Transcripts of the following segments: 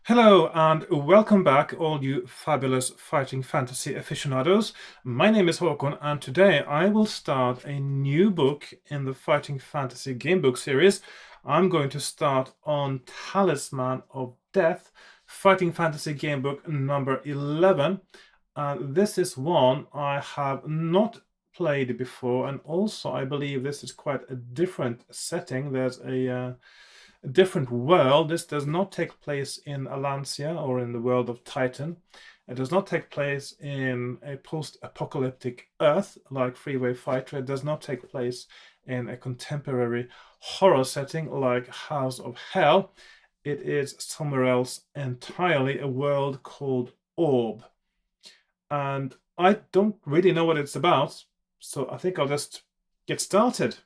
Hello and welcome back, all you fabulous fighting fantasy aficionados. My name is Hakon, and today I will start a new book in the Fighting Fantasy Gamebook series. I'm going to start on Talisman of Death, Fighting Fantasy Gamebook number 11. And this is one I have not played before, and also I believe this is quite a different setting. There's a different world. This does not take place in Alancia or in the world of Titan. It does not take place in a post-apocalyptic Earth like Freeway Fighter. It does not take place in a contemporary horror setting like House of Hell. It is somewhere else entirely, a world called Orb. And I don't really know what it's about, so I think I'll just get started.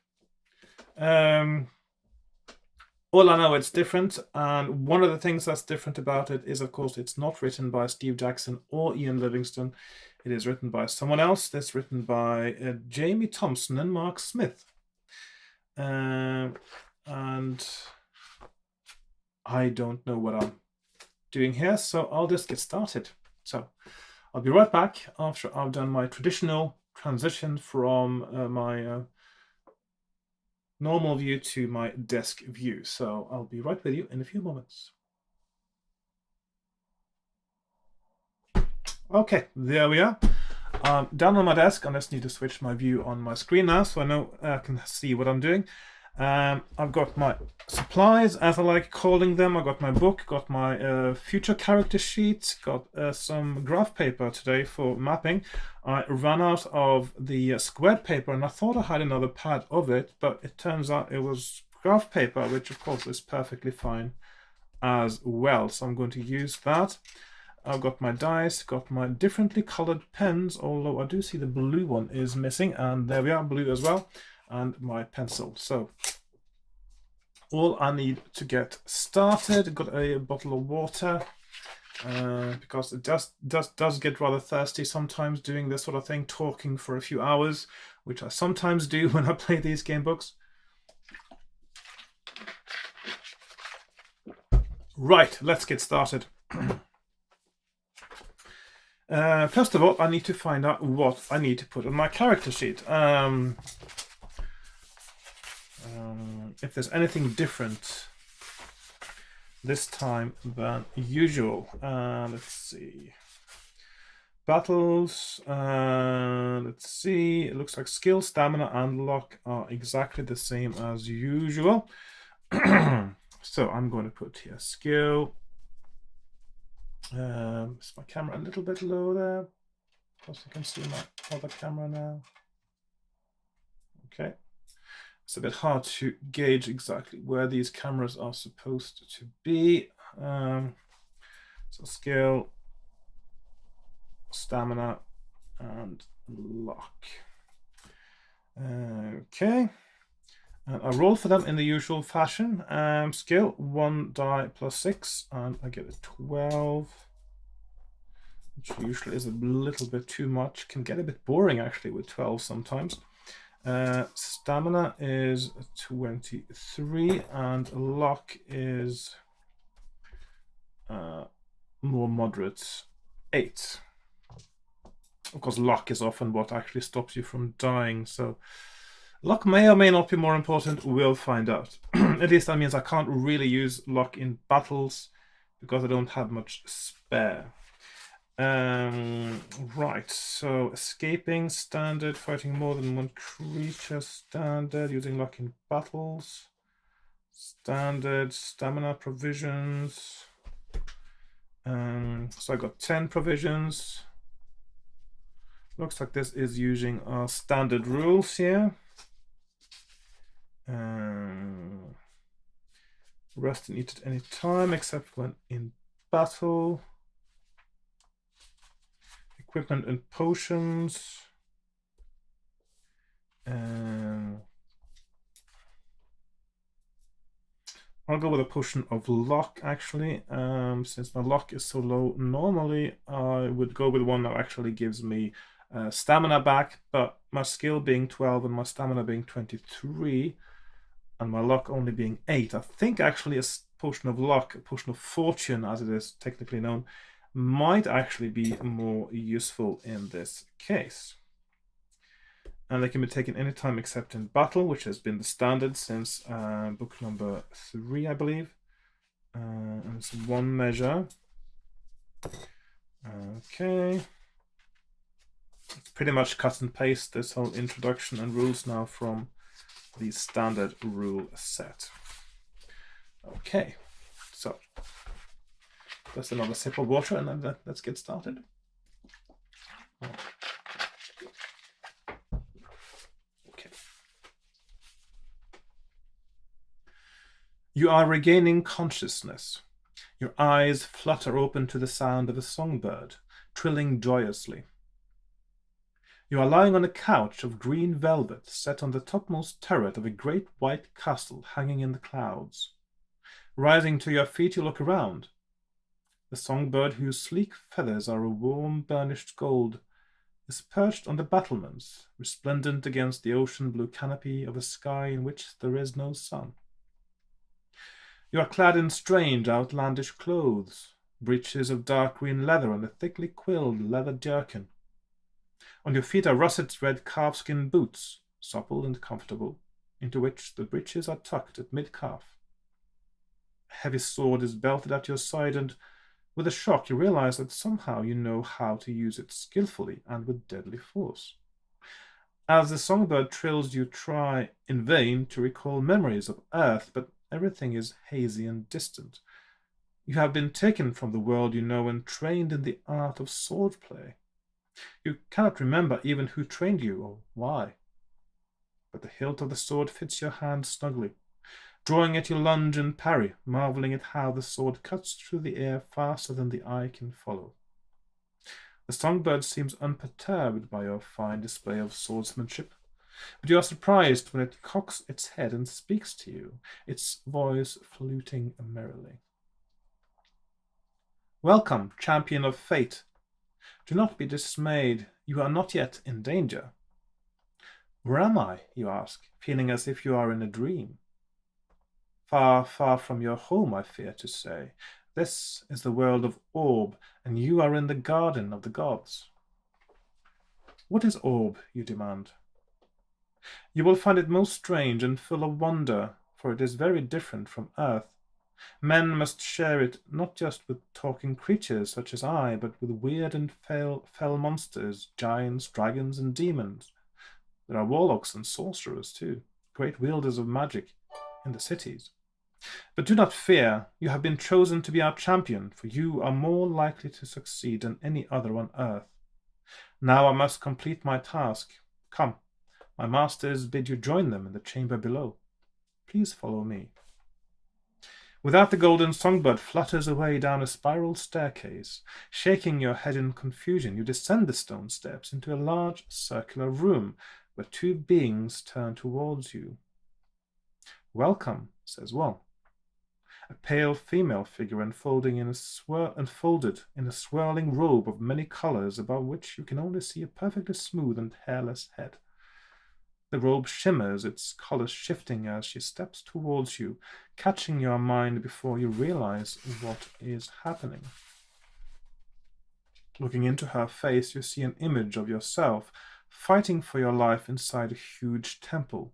All I know, it's different, and one of the things that's different about it is, of course, it's not written by Steve Jackson or Ian Livingstone. It is written by someone else. It's written by Jamie Thompson and Mark Smith. And I don't know what I'm doing here, so I'll just get started. So I'll be right back after I've done my traditional transition from my normal view to my desk view. So I'll be right with you in a few moments. Okay, there we are. Down on my desk, I just need to switch my view on my screen now so I know I can see what I'm doing. I've got my supplies, as I like calling them. I've got my book, got my future character sheet, got some graph paper today for mapping. I ran out of the squared paper and I thought I had another pad of it, but it turns out it was graph paper, which of course is perfectly fine as well. So I'm going to use that. I've got my dice, got my differently colored pens, although I do see the blue one is missing, and there we are, blue as well, and my pencil. So all I need to get started, got a bottle of water, because it does get rather thirsty sometimes doing this sort of thing, talking for a few hours, which I sometimes do when I play these game books. Right, let's get started. First of all, I need to find out what I need to put on my character sheet. If there's anything different this time than usual. Let's see. Battles. Let's see. It looks like skill, stamina, and luck are exactly the same as usual. So I'm going to put here skill. Is my camera a little bit low there? Of course, I can see my other camera now. Okay. It's a bit hard to gauge exactly where these cameras are supposed to be. So skill, stamina, and luck. Okay. And I roll for them in the usual fashion. Skill, 1 die plus 6, and I get a 12, which usually is a little bit too much. Can get a bit boring, actually, with 12 sometimes. Stamina is 23, and luck is more moderate, 8. Of course, luck is often what actually stops you from dying, so luck may or may not be more important. We'll find out. At least that means I can't really use luck in battles because I don't have much spare. Right, so escaping, standard, fighting more than one creature, standard, using luck in battles, standard, stamina provisions. So I got 10 provisions. Looks like this is using our standard rules here. Rest and eat at any time except when in battle. Equipment and potions. I'll go with a potion of luck, actually. Since my luck is so low, normally I would go with one that actually gives me stamina back, but my skill being 12 and my stamina being 23, and my luck only being 8, I think actually a potion of luck, a potion of fortune as it is technically known, might actually be more useful in this case. And they can be taken anytime except in battle, which has been the standard since book number 3, I believe. And it's 1 measure. Okay. It's pretty much cut and paste this whole introduction and rules now from the standard rule set. Okay, so just another sip of water and then let's get started. Okay. You are regaining consciousness. Your eyes flutter open to the sound of a songbird, trilling joyously. You are lying on a couch of green velvet set on the topmost turret of a great white castle hanging in the clouds. Rising to your feet, you look around. The songbird, whose sleek feathers are a warm burnished gold, is perched on the battlements, resplendent against the ocean-blue canopy of a sky in which there is no sun. You are clad in strange, outlandish clothes, breeches of dark green leather and a thickly quilled leather jerkin. On your feet are russet red calfskin boots, supple and comfortable, into which the breeches are tucked at mid-calf. A heavy sword is belted at your side, and with a shock you realize that somehow you know how to use it skillfully and with deadly force. As the songbird trills, you try in vain to recall memories of Earth, but everything is hazy and distant. You have been taken from the world you know and trained in the art of swordplay. You cannot remember even who trained you or why. But the hilt of the sword fits your hand snugly. Drawing it, you lunge and parry, marveling at how the sword cuts through the air faster than the eye can follow. The songbird seems unperturbed by your fine display of swordsmanship, but you are surprised when it cocks its head and speaks to you, its voice fluting merrily. Welcome, champion of fate. Do not be dismayed. You are not yet in danger. Where am I, you ask, feeling as if you are in a dream? Far, far from your home, I fear to say. This is the world of Orb, and you are in the garden of the gods. What is Orb, you demand? You will find it most strange and full of wonder, for it is very different from Earth. Men must share it not just with talking creatures such as I, but with weird and fell monsters, giants, dragons, and demons. There are warlocks and sorcerers, too, great wielders of magic in the cities. But do not fear, you have been chosen to be our champion, for you are more likely to succeed than any other on Earth. Now I must complete my task. Come, my masters bid you join them in the chamber below. Please follow me. Without, the golden songbird flutters away down a spiral staircase. Shaking your head in confusion, you descend the stone steps into a large circular room where 2 beings turn towards you. Welcome, says one. A pale female figure enfolded in a swirling robe of many colors, above which you can only see a perfectly smooth and hairless head. The robe shimmers, its colors shifting as she steps towards you, catching your mind before you realize what is happening. Looking into her face, you see an image of yourself fighting for your life inside a huge temple.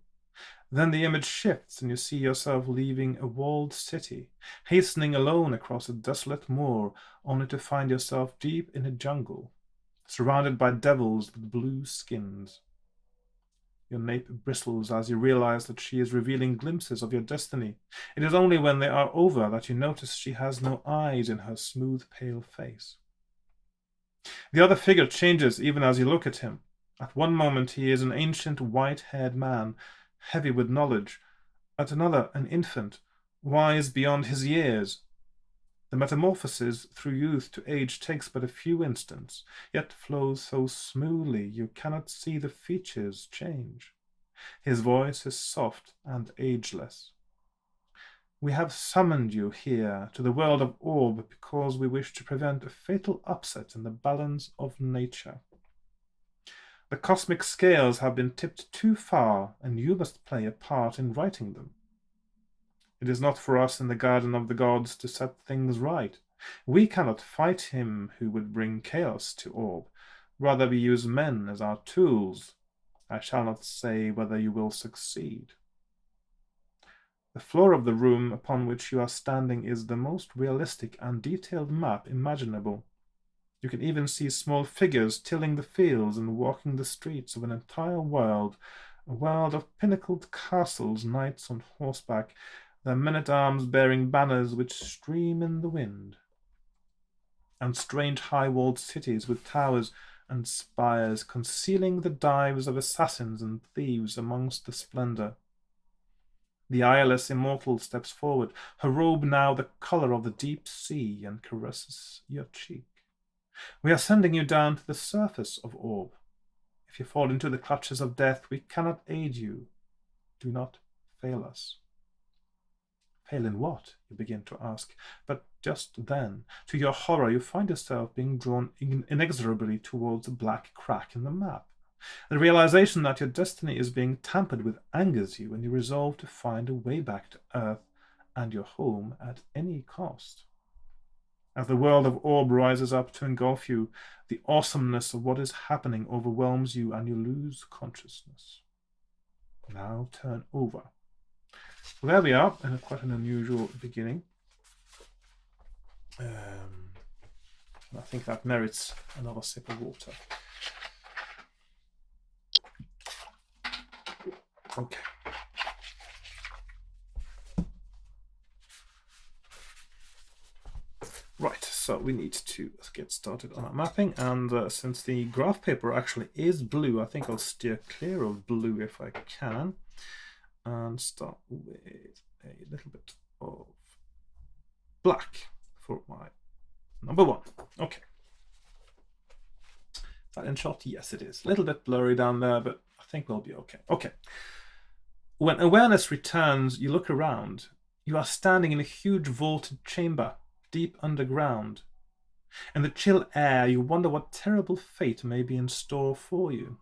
Then the image shifts and you see yourself leaving a walled city, hastening alone across a desolate moor, only to find yourself deep in a jungle, surrounded by devils with blue skins. Your nape bristles as you realize that she is revealing glimpses of your destiny. It is only when they are over that you notice she has no eyes in her smooth, pale face. The other figure changes even as you look at him. At one moment he is an ancient, white-haired man, heavy with knowledge. At another, an infant, wise beyond his years. The metamorphosis through youth to age takes but a few instants, yet flows so smoothly you cannot see the features change. His voice is soft and ageless. We have summoned you here to the world of Orb because we wish to prevent a fatal upset in the balance of nature. The cosmic scales have been tipped too far, and you must play a part in righting them. It is not for us in the garden of the gods to set things right. We cannot fight him who would bring chaos to Orb. Rather we use men as our tools. I shall not say whether you will succeed. The floor of the room upon which you are standing is the most realistic and detailed map imaginable. You can even see small figures tilling the fields and walking the streets of an entire world, a world of pinnacled castles, knights on horseback, their men-at-arms bearing banners which stream in the wind, and strange high-walled cities with towers and spires concealing the dives of assassins and thieves amongst the splendor. The eyeless immortal steps forward, her robe now the color of the deep sea, and caresses your cheek. We are sending you down to the surface of Orb. If you fall into the clutches of death, we cannot aid you. Do not fail us. Fail in what? You begin to ask. But just then, to your horror, you find yourself being drawn inexorably towards a black crack in the map. The realization that your destiny is being tampered with angers you, and you resolve to find a way back to Earth and your home at any cost. As the world of Orb rises up to engulf you, the awesomeness of what is happening overwhelms you and you lose consciousness. Now turn over. Well, there we are, in quite an unusual beginning. I think that merits another sip of water. Okay. Right, so we need to get started on our mapping, and since the graph paper actually is blue, I think I'll steer clear of blue if I can, and start with a little bit of black for my number one. Okay. Is that in shot? Yes, it is. A little bit blurry down there, but I think we'll be okay. Okay. When awareness returns, you look around. You are standing in a huge vaulted chamber, deep underground. In the chill air, you wonder what terrible fate may be in store for you.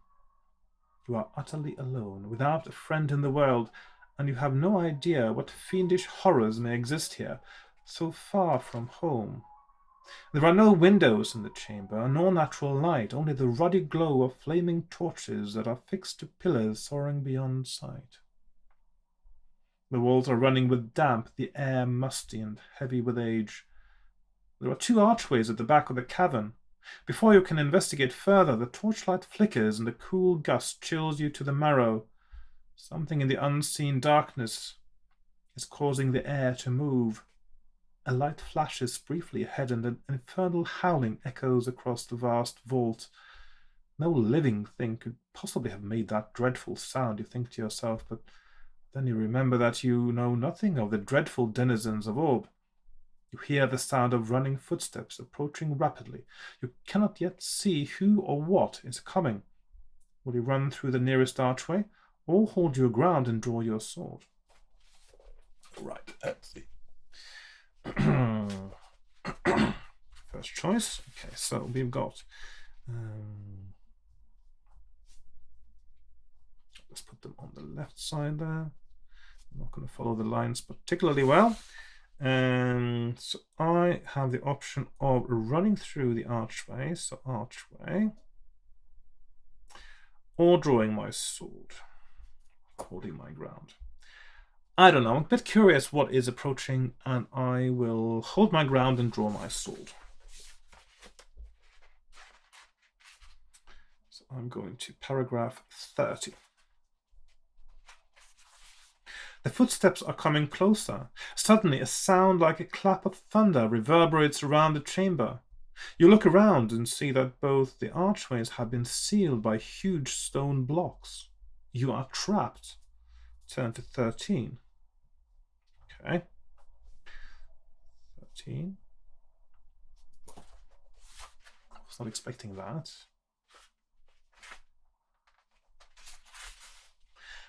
You are utterly alone, without a friend in the world, and you have no idea what fiendish horrors may exist here, so far from home. There are no windows in the chamber, nor natural light, only the ruddy glow of flaming torches that are fixed to pillars soaring beyond sight. The walls are running with damp, the air musty and heavy with age. There are 2 archways at the back of the cavern. Before you can investigate further, the torchlight flickers and a cool gust chills you to the marrow. Something in the unseen darkness is causing the air to move. A light flashes briefly ahead and an infernal howling echoes across the vast vault. No living thing could possibly have made that dreadful sound, you think to yourself, but then you remember that you know nothing of the dreadful denizens of Orb. You hear the sound of running footsteps approaching rapidly. You cannot yet see who or what is coming. Will you run through the nearest archway, or hold your ground and draw your sword? Right, let's see. First choice. Okay, so we've got... let's put them on the left side there. I'm not going to follow the lines particularly well. So I have the option of running through the archway, so archway, or drawing my sword, holding my ground. I don't know, I'm a bit curious what is approaching, and I will hold my ground and draw my sword. So I'm going to paragraph 30. The footsteps are coming closer. Suddenly, a sound like a clap of thunder reverberates around the chamber. You look around and see that both the archways have been sealed by huge stone blocks. You are trapped. Turn to 13. Okay. 13. I was not expecting that.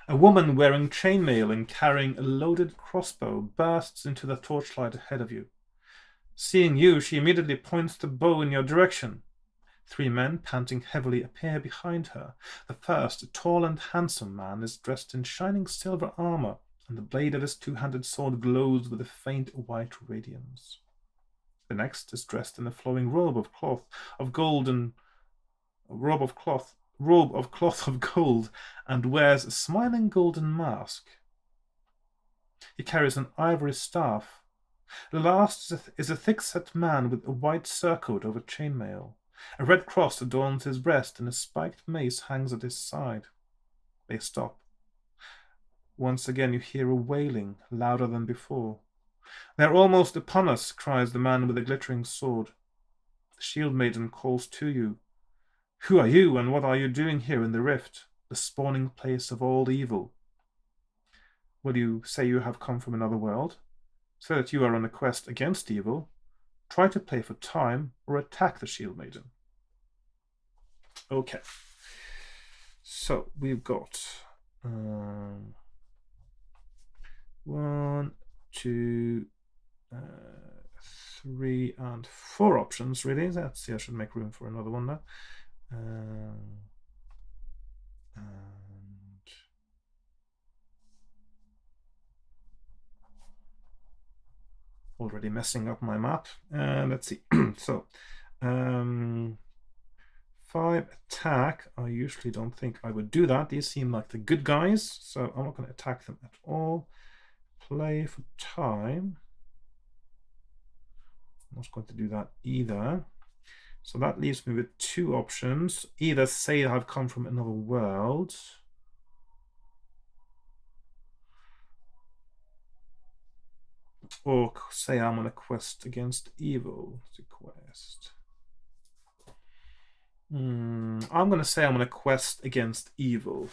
A woman wearing chainmail and carrying a loaded crossbow bursts into the torchlight ahead of you. Seeing you, she immediately points the bow in your direction. 3 men, panting heavily, appear behind her. The first, a tall and handsome man, is dressed in shining silver armor, and the blade of his two-handed sword glows with a faint white radiance. The next is dressed in a flowing robe of cloth of gold and robe of cloth of gold, and wears a smiling golden mask. He carries an ivory staff. The last is a thick-set man with a white surcoat over chainmail. A red cross adorns his breast, and a spiked mace hangs at his side. They stop. Once again you hear a wailing, louder than before. "They're almost upon us," cries the man with the glittering sword. The shield maiden calls to you. "Who are you, and what are you doing here in the rift, the spawning place of all evil?" Will you say you have come from another world? Say that you are on a quest against evil? Try to play for time, or attack the shield maiden. Okay. So we've got 1, 2, 3, and 4 options, really. Let's see, I should make room for another one now. And already messing up my map. Let's see. So, 5 attack. I usually don't think I would do that. These seem like the good guys, so I'm not going to attack them at all. Play for time. I'm not going to do that either. So that leaves me with 2 options. Either say I've come from another world, or say I'm on a quest against evil. I'm going to say I'm on a quest against evil.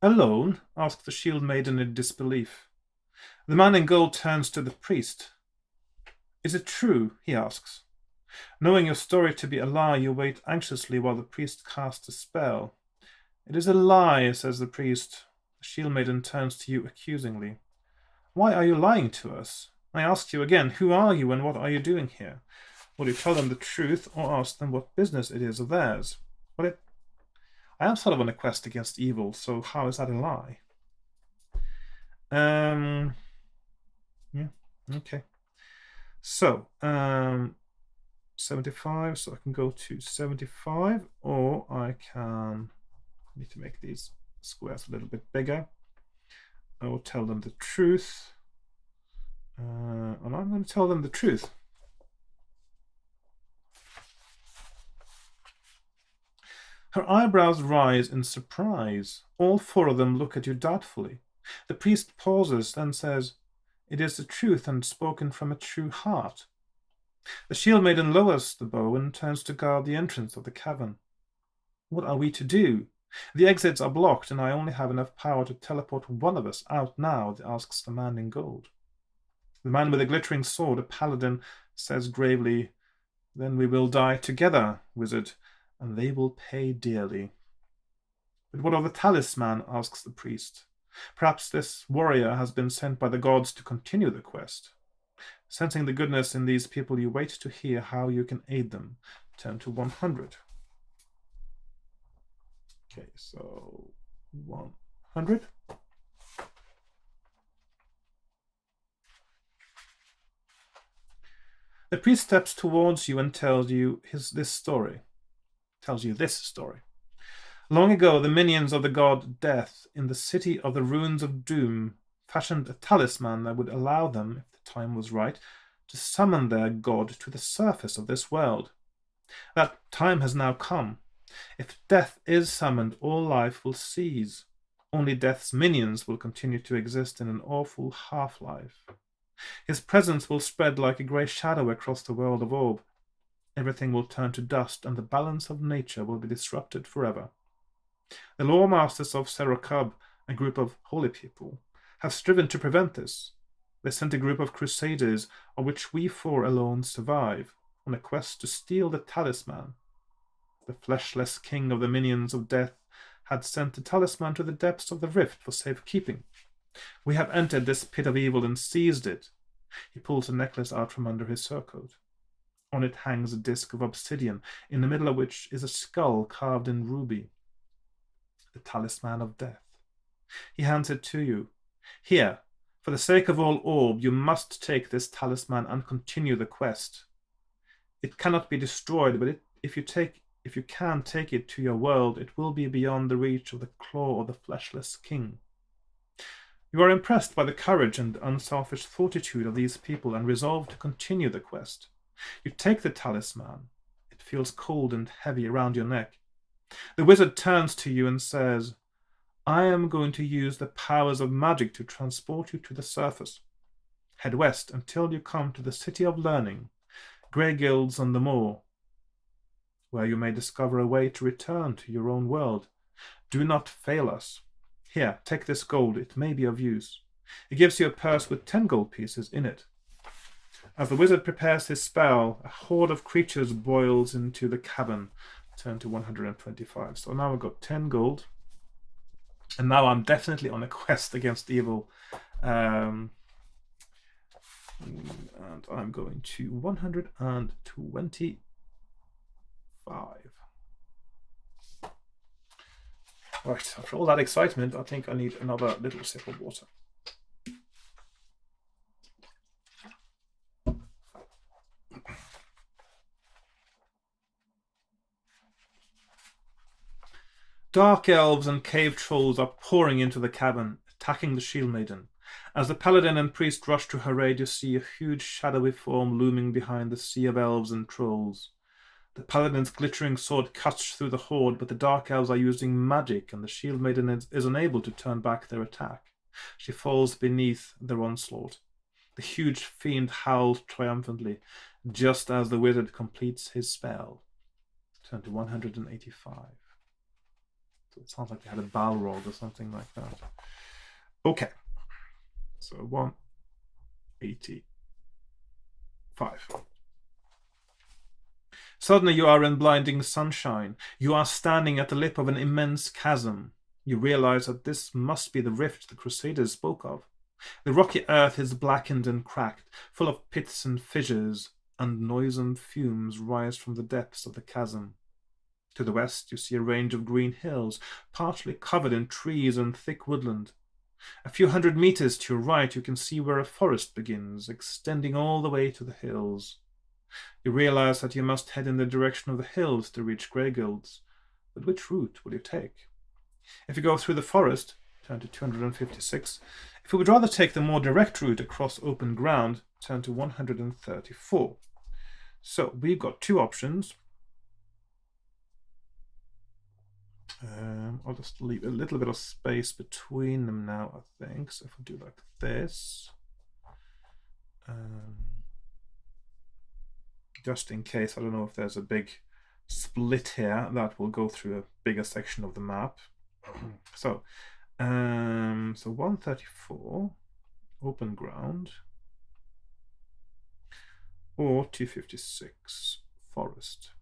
"Alone?" asks the shield maiden in disbelief. The man in gold turns to the priest. "Is it true?" he asks. Knowing your story to be a lie, you wait anxiously while the priest casts a spell. "It is a lie," says the priest. The shield maiden turns to you accusingly. "Why are you lying to us? I ask you again, who are you and what are you doing here? Will you tell them the truth or ask them what business it is of theirs?" I am sort of on a quest against evil, so how is that a lie? Yeah, okay. So, 75, so I can go to 75, or I need to make these squares a little bit bigger. I will tell them the truth, and I'm going to tell them the truth. Her eyebrows rise in surprise. All 4 of them look at you doubtfully. The priest pauses, then says, "It is the truth and spoken from a true heart." The shield maiden lowers the bow and turns to guard the entrance of the cavern. "What are we to do? The exits are blocked, and I only have enough power to teleport one of us out now," asks the man in gold. The man with a glittering sword, a paladin, says gravely, "Then we will die together, wizard, and they will pay dearly." "But what of the talisman?" asks the priest. "Perhaps this warrior has been sent by the gods to continue the quest." Sensing the goodness in these people, you wait to hear how you can aid them. Turn to 100. Okay, so 100. The priest steps towards you and tells you this story. "Long ago, the minions of the god Death in the city of the Ruins of Doom fashioned a talisman that would allow them, if the time was right, to summon their god to the surface of this world. That time has now come. If Death is summoned, all life will cease. Only Death's minions will continue to exist in an awful half-life. His presence will spread like a grey shadow across the world of Orb. Everything will turn to dust, and the balance of nature will be disrupted forever. The law masters of Serokub, a group of holy people, have striven to prevent this. They sent a group of crusaders, of which we 4 alone survive, on a quest to steal the talisman. The fleshless king of the minions of Death had sent the talisman to the depths of the rift for safekeeping. We have entered this pit of evil and seized it." He pulls a necklace out from under his surcoat. On it hangs a disc of obsidian, in the middle of which is a skull carved in ruby. The Talisman of Death. He hands it to you. Here, for the sake of all orb, you must take this talisman and continue the quest. It cannot be destroyed, but if you can take it to your world, it will be beyond the reach of the claw or the fleshless king. You are impressed by the courage and unselfish fortitude of these people and resolve to continue the quest. You take the talisman. It feels cold and heavy around your neck. The wizard turns to you and says, I am going to use the powers of magic to transport you to the surface. Head west until you come to the City of Learning, Grey Guilds on the Moor, where you may discover a way to return to your own world. Do not fail us. Here, take this gold. It may be of use. He gives you a purse with 10 gold pieces in it. As the wizard prepares his spell, a horde of creatures boils into the cavern. Turn to 125. So now I've got 10 gold. And now I'm definitely on a quest against evil. And I'm going to 125. Right, after all that excitement, I think I need another little sip of water. Dark elves and cave trolls are pouring into the cavern, attacking the shield maiden. As the paladin and priest rush to her aid, you see a huge shadowy form looming behind the sea of elves and trolls. The paladin's glittering sword cuts through the horde, but the dark elves are using magic, and the shield maiden is unable to turn back their attack. She falls beneath their onslaught. The huge fiend howls triumphantly, just as the wizard completes his spell. Turn to 185. So it sounds like they had a Balrog or something like that. Okay. So 185. Suddenly you are in blinding sunshine. You are standing at the lip of an immense chasm. You realize that this must be the rift the Crusaders spoke of. The rocky earth is blackened and cracked, full of pits and fissures, and noisome fumes rise from the depths of the chasm. To the west, you see a range of green hills, partially covered in trees and thick woodland. A few hundred meters to your right, you can see where a forest begins, extending all the way to the hills. You realize that you must head in the direction of the hills to reach Grey Guilds. But which route will you take? If you go through the forest, turn to 256. If you would rather take the more direct route across open ground, turn to 134. So we've got two options. I'll just leave a little bit of space between them now, I think. So if I do like this, just in case, I don't know if there's a big split here, that will go through a bigger section of the map. So 134, open ground, or 256, forest.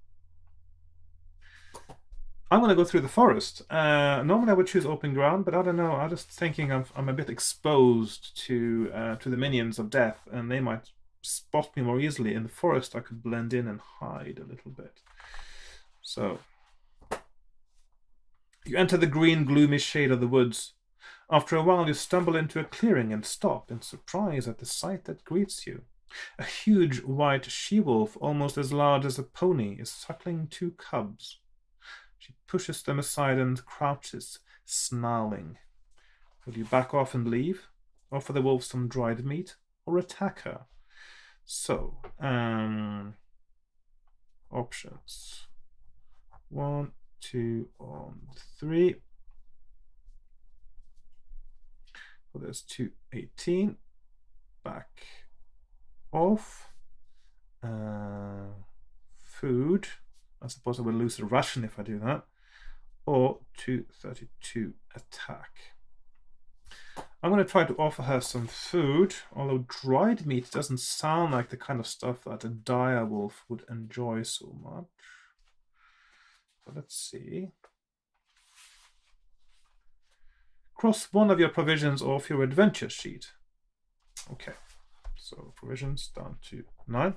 I'm going to go through the forest. Normally I would choose open ground, but I don't know. I'm just thinking I'm a bit exposed to the minions of death, and they might spot me more easily. In the forest, I could blend in and hide a little bit. So you enter the green, gloomy shade of the woods. After a while, you stumble into a clearing and stop in surprise at the sight that greets you. A huge white she-wolf, almost as large as a pony, is suckling two cubs. She pushes them aside and crouches, snarling. Will you back off and leave? Offer the wolf some dried meat? Or attack her? So, options. 1, 2, 3. Well, there's 218. Back off. Food. I suppose I will lose a ration if I do that. Or 232 attack. I'm going to try to offer her some food, although dried meat doesn't sound like the kind of stuff that a dire wolf would enjoy so much. But let's see. Cross one of your provisions off your adventure sheet. Okay, so provisions down to 9.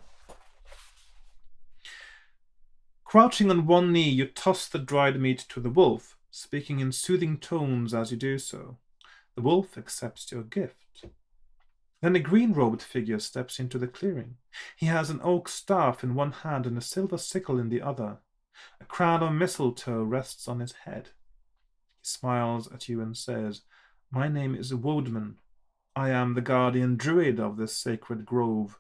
Crouching on one knee, you toss the dried meat to the wolf, speaking in soothing tones as you do so. The wolf accepts your gift. Then a green-robed figure steps into the clearing. He has an oak staff in one hand and a silver sickle in the other. A crown of mistletoe rests on his head. He smiles at you and says, "My name is Woodman. I am the guardian druid of this sacred grove.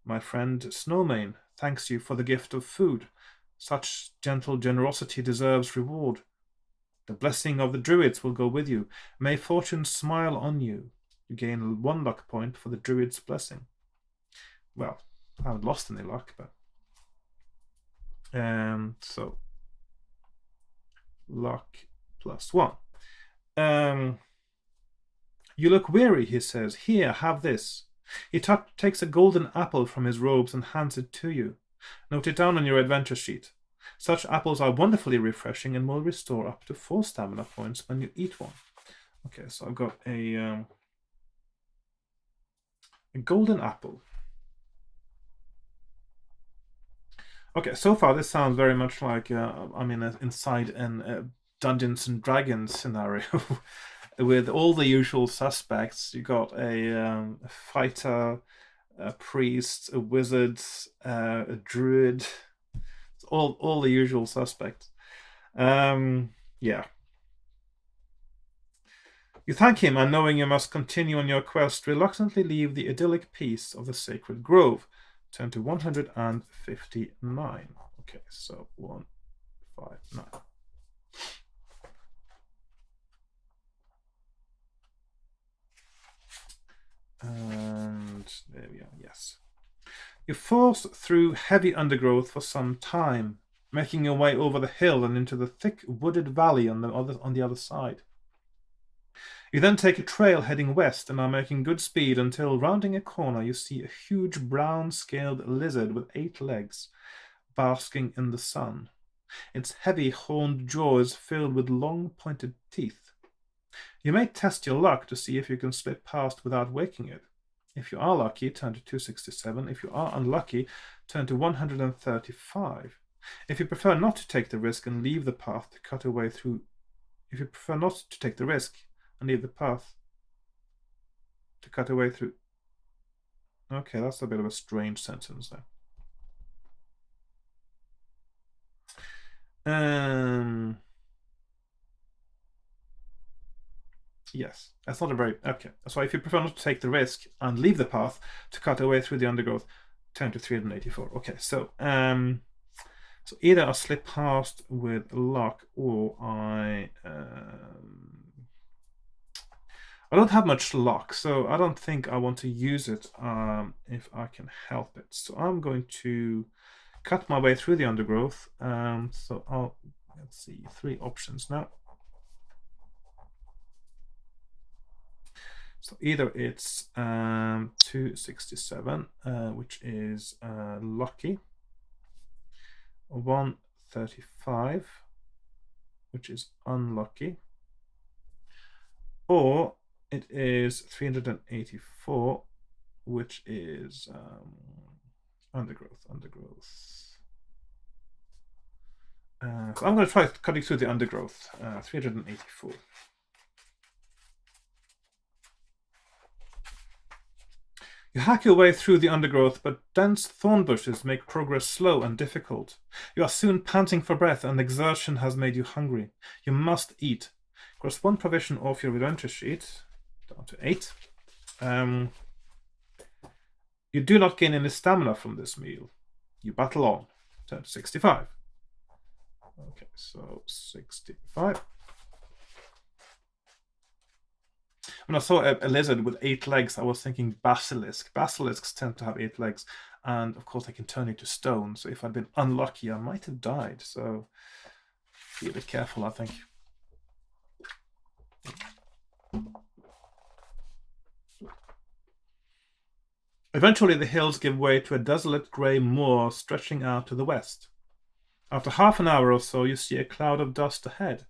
My friend Snowmane thanks you for the gift of food. Such gentle generosity deserves reward. The blessing of the druids will go with you. May fortune smile on you. You gain 1 luck point for the druid's blessing." Well, I haven't lost any luck, but so luck +1. You look weary, he says. "Here, have this." He takes a golden apple from his robes and hands it to you. Note it down on your adventure sheet. Such apples are wonderfully refreshing and will restore up to 4 stamina points when you eat one. Okay, so I've got a golden apple. Okay, so far this sounds very much like I'm inside a Dungeons and Dragons scenario with all the usual suspects. You got a fighter, a priest, a wizard, a druid. All the usual suspects. Yeah. You thank him, and knowing you must continue on your quest, reluctantly leave the idyllic peace of the sacred grove. Turn to 159. Okay, so 159. And there we are, yes. You force through heavy undergrowth for some time, making your way over the hill and into the thick wooded valley on the other side. You then take a trail heading west and are making good speed until, rounding a corner, you see a huge brown-scaled lizard with 8 legs, basking in the sun. Its heavy horned jaw is filled with long pointed teeth. You may test your luck to see if you can slip past without waking it. If you are lucky, turn to 267. If you are unlucky, turn to 135. If you prefer not to take the risk and leave the path to cut away through... If you prefer not to take the risk and leave the path to cut away through... Okay, that's a bit of a strange sentence there. Yes, that's not a very... Okay, so if you prefer not to take the risk and leave the path to cut away through the undergrowth, turn to 384. Okay, so so either I slip past with luck or I don't have much luck, so I don't think I want to use it if I can help it. So I'm going to cut my way through the undergrowth. So let's see, 3 options now. So either it's 267, which is lucky, 135, which is unlucky, or it is 384, which is undergrowth. So I'm going to try cutting through the undergrowth, 384. You hack your way through the undergrowth, but dense thorn bushes make progress slow and difficult. You are soon panting for breath, and exertion has made you hungry. You must eat. Cross 1 provision off your adventure sheet, down to 8. You do not gain any stamina from this meal. You battle on. Turn to 65. Okay, so 65. When I saw a lizard with 8 legs, I was thinking basilisk. Basilisks tend to have 8 legs, and of course they can turn into stone. So if I'd been unlucky, I might have died. So be a bit careful, I think. Eventually, the hills give way to a desolate grey moor stretching out to the west. After half an hour or so, you see a cloud of dust ahead.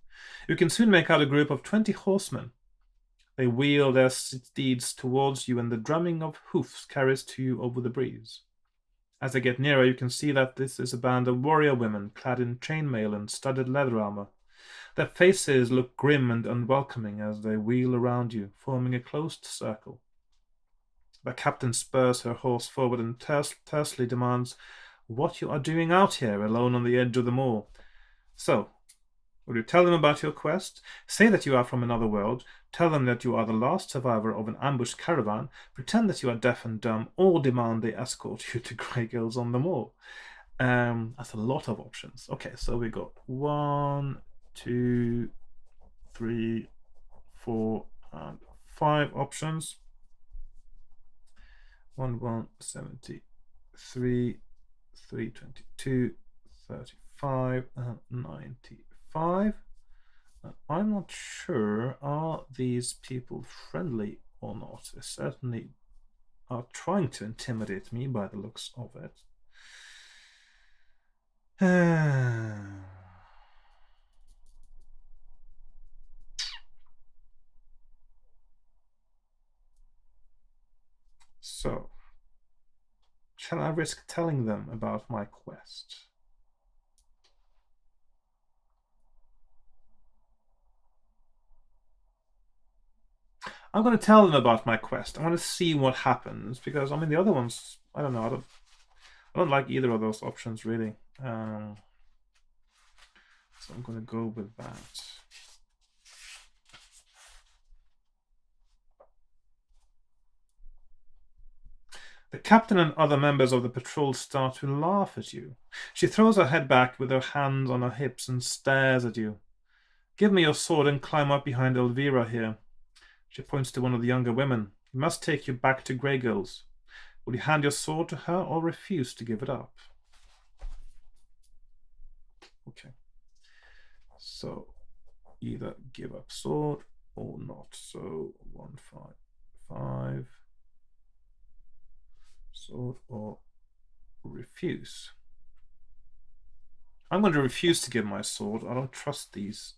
You can soon make out a group of 20 horsemen. They wheel their steeds towards you, and the drumming of hoofs carries to you over the breeze. As they get nearer, you can see that this is a band of warrior women clad in chainmail and studded leather armor. Their faces look grim and unwelcoming as they wheel around you, forming a closed circle. The captain spurs her horse forward and tersely demands what you are doing out here alone on the edge of the moor. So, will you tell them about your quest? Say that you are from another world. Tell them that you are the last survivor of an ambushed caravan. Pretend that you are deaf and dumb, or demand they escort you to Grey Girls on the moor. That's a lot of options. Okay, so we got 1, 2, 3, 4, and 5 options. 170, 322, 35, and 95. I'm not sure, are these people friendly or not? They certainly are trying to intimidate me by the looks of it. So, shall I risk telling them about my quest? I'm going to tell them about my quest. I want to see what happens because I mean the other ones. I don't know. I don't like either of those options really. So I'm going to go with that. The captain and other members of the patrol start to laugh at you. She throws her head back with her hands on her hips and stares at you. Give me your sword and climb up behind Elvira here. She points to one of the younger women. He must take you back to Grey Girls. Will you hand your sword to her or refuse to give it up? Okay. So either give up sword or not. So 155. Sword or refuse. I'm going to refuse to give my sword. I don't trust these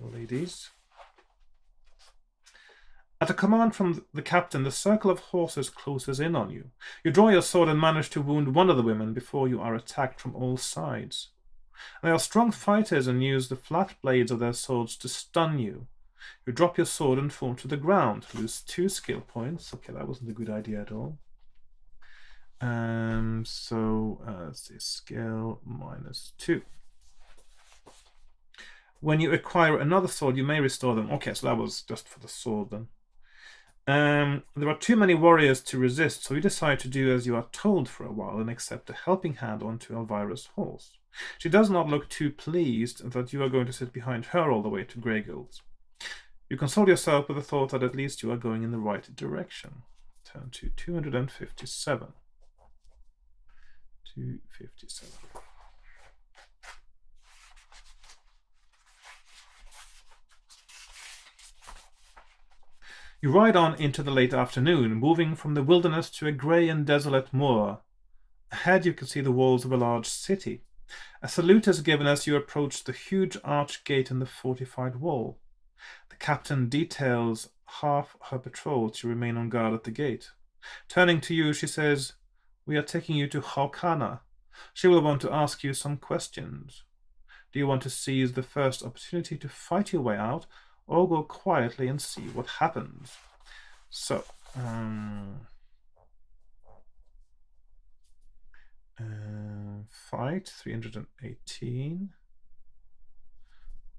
ladies. At a command from the captain, the circle of horses closes in on you. You draw your sword and manage to wound one of the women before you are attacked from all sides. They are strong fighters and use the flat blades of their swords to stun you. You drop your sword and fall to the ground. Lose 2 skill points. Okay, that wasn't a good idea at all. Let's see, skill -2. When you acquire another sword, you may restore them. Okay, so that was just for the sword then. There are too many warriors to resist, so you decide to do as you are told for a while and accept a helping hand onto Elvira's horse. She does not look too pleased that you are going to sit behind her all the way to Grey Girls. You console yourself with the thought that at least you are going in the right direction. Turn to 257. 257. You ride on into the late afternoon, moving from the wilderness to a grey and desolate moor. Ahead you can see the walls of a large city. A salute is given as you approach the huge arched gate in the fortified wall. The captain details half her patrol to remain on guard at the gate. Turning to you, she says, "We are taking you to Hakon. She will want to ask you some questions. Do you want to seize the first opportunity to fight your way out, or go quietly and see what happens?" So, fight 318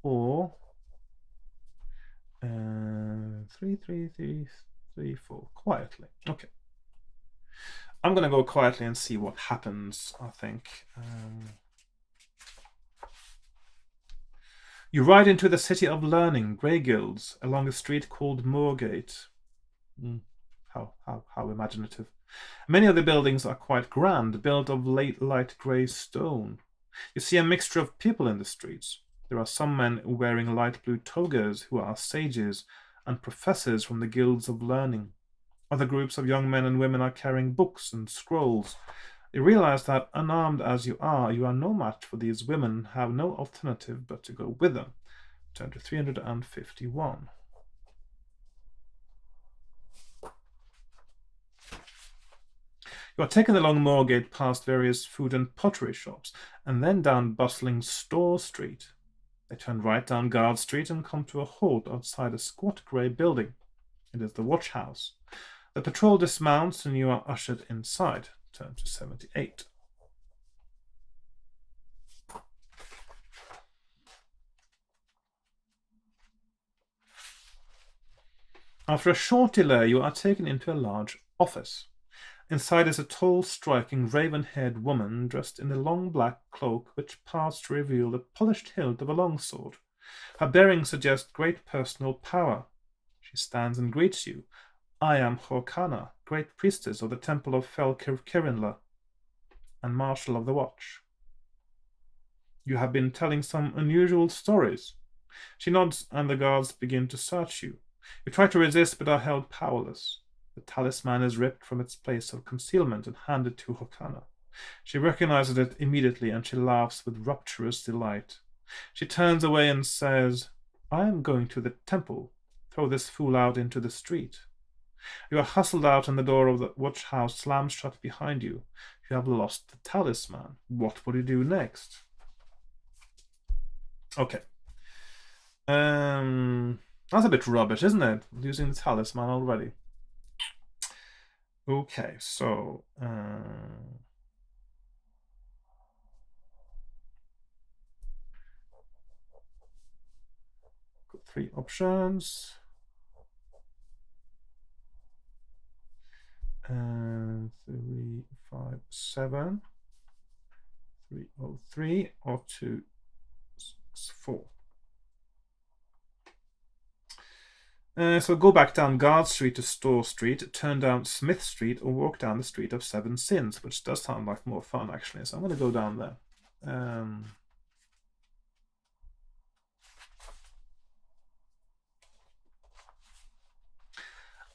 or 33334 quietly. Okay. I'm gonna go quietly and see what happens, I think. You ride into the city of learning, Grey Guilds, along a street called Moorgate. How imaginative. Many of the buildings are quite grand, built of light grey stone. You see a mixture of people in the streets. There are some men wearing light blue togas who are sages and professors from the guilds of learning. Other groups of young men and women are carrying books and scrolls. You realize that, unarmed as you are no match for these women, have no alternative but to go with them. Turn to 351. You are taken along Moorgate past various food and pottery shops, and then down bustling Store Street. They turn right down Guard Street and come to a halt outside a squat grey building. It is the watch house. The patrol dismounts and you are ushered inside. Turn to 78. After a short delay, you are taken into a large office. Inside is a tall, striking, raven-haired woman dressed in a long black cloak which parts to reveal the polished hilt of a longsword. Her bearing suggests great personal power. She stands and greets you. I am Horkana, great priestess of the temple of Fel Kirinla and marshal of the watch. You have been telling some unusual stories. She nods and the guards begin to search you. You try to resist but are held powerless. The talisman is ripped from its place of concealment and handed to Horkana. She recognizes it immediately and she laughs with rapturous delight. She turns away and says, I am going to the temple. Throw this fool out into the street. You are hustled out and the door of the watch house slams shut behind you. You have lost the talisman. What will you do next? Okay. That's a bit rubbish, isn't it? Losing the talisman already. Okay, so got 3 options. 3, 5, 7, 303 or 2, 6, 4. So go back down Guard Street to Store Street, turn down Smith Street, or walk down the Street of Seven Sins, which does sound like more fun, actually. So I'm going to go down there.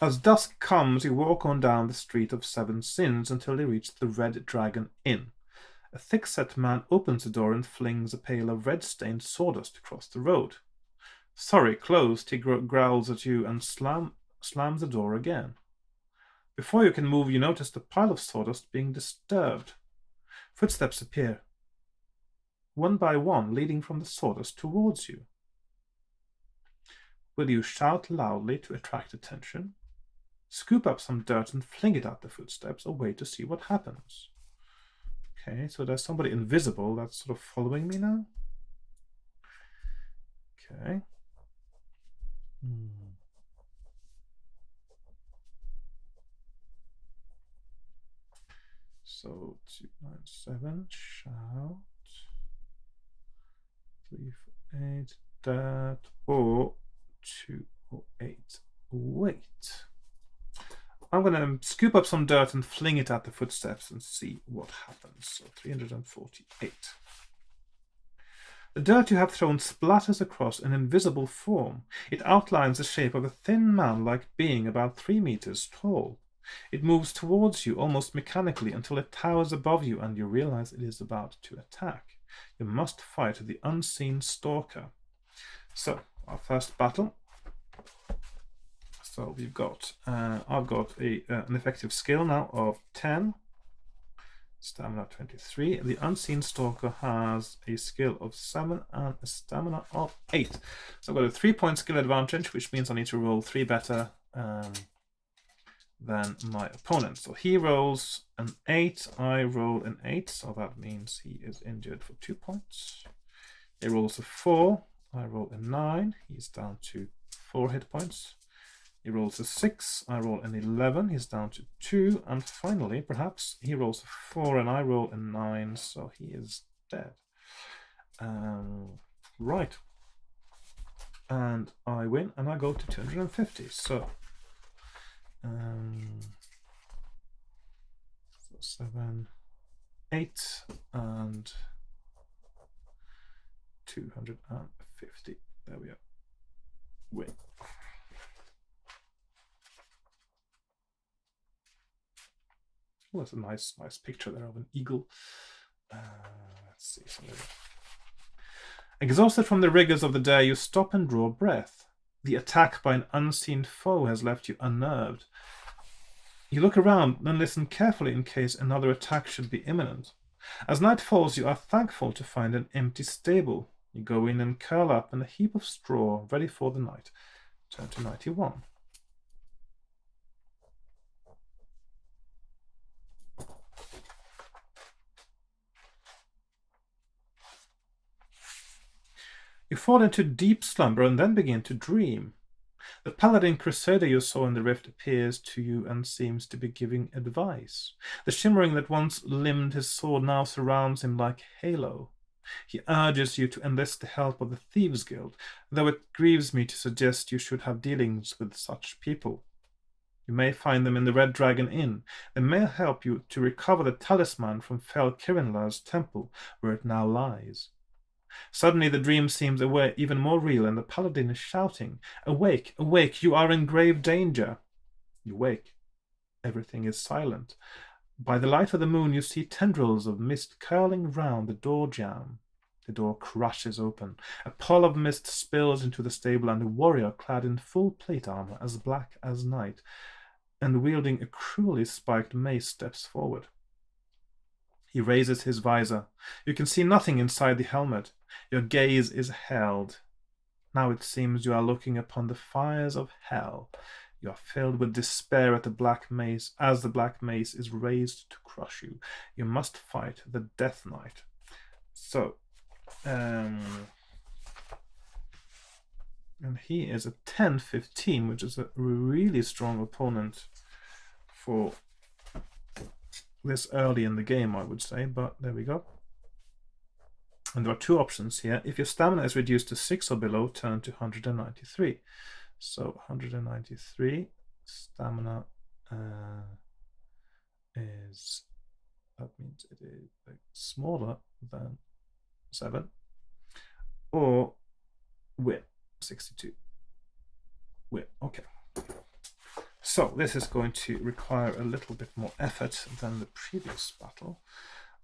As dusk comes, you walk on down the Street of Seven Sins until you reach the Red Dragon Inn. A thick-set man opens the door and flings a pail of red-stained sawdust across the road. Sorry, closed, he growls at you and slams the door again. Before you can move, you notice the pile of sawdust being disturbed. Footsteps appear, one by one, leading from the sawdust towards you. Will you shout loudly to attract attention, scoop up some dirt and fling it at the footsteps, or wait to see what happens? Okay, so there's somebody invisible that's sort of following me now. Okay. So 297, shout, 348, that, or 208, wait. I'm going to scoop up some dirt and fling it at the footsteps and see what happens. So 348. The dirt you have thrown splatters across an invisible form. It outlines the shape of a thin man-like being about 3 meters tall. It moves towards you almost mechanically until it towers above you and you realize it is about to attack. You must fight the unseen stalker. So, our first battle. So we've got, I've got an effective skill now of 10. Stamina 23. The unseen stalker has a skill of 7 and a stamina of 8. So I've got a 3-point skill advantage, which means I need to roll 3 better than my opponent. So he rolls an 8, I roll an 8, so that means he is injured for 2 points. He rolls a 4, I roll a 9, he's down to 4 hit points. He rolls a 6, I roll an 11, he's down to 2, and finally, perhaps, he rolls a 4 and I roll a 9, so he is dead. Right. And I win, and I go to 250, so 7, 8, and 250. There we are. Win. Oh, that's a nice picture there of an eagle. Let's see. Exhausted from the rigors of the day, you stop and draw breath. The attack by an unseen foe has left you unnerved. You look around, then listen carefully in case another attack should be imminent. As night falls, you are thankful to find an empty stable. You go in and curl up in a heap of straw, ready for the night. Turn to 91. You fall into deep slumber and then begin to dream. The paladin crusader you saw in the rift appears to you and seems to be giving advice. The shimmering that once limned his sword now surrounds him like a halo. He urges you to enlist the help of the Thieves' Guild, though it grieves me to suggest you should have dealings with such people. You may find them in the Red Dragon Inn. They may help you to recover the talisman from Fel Kirinlar's temple, where it now lies. Suddenly the dream seems even more real, and the paladin is shouting, "Awake, awake, you are in grave danger." You wake. Everything is silent. By the light of the moon you see tendrils of mist curling round the door jamb. The door crashes open. A pall of mist spills into the stable, and a warrior clad in full plate armor, as black as night, and wielding a cruelly spiked mace, steps forward. He raises his visor. You can see nothing inside the helmet. Your gaze is held. Now it seems you are looking upon the fires of hell. You are filled with despair at the black mace, as the black mace is raised to crush you. You must fight the Death Knight. So, and he is a 10-15, which is a really strong opponent for this early in the game, I would say, but there we go. And there are two options here. If your stamina is reduced to 6 or below, turn to 193. So 193 stamina is, that means it is smaller than 7, or win 62. Win, okay. So this is going to require a little bit more effort than the previous battle.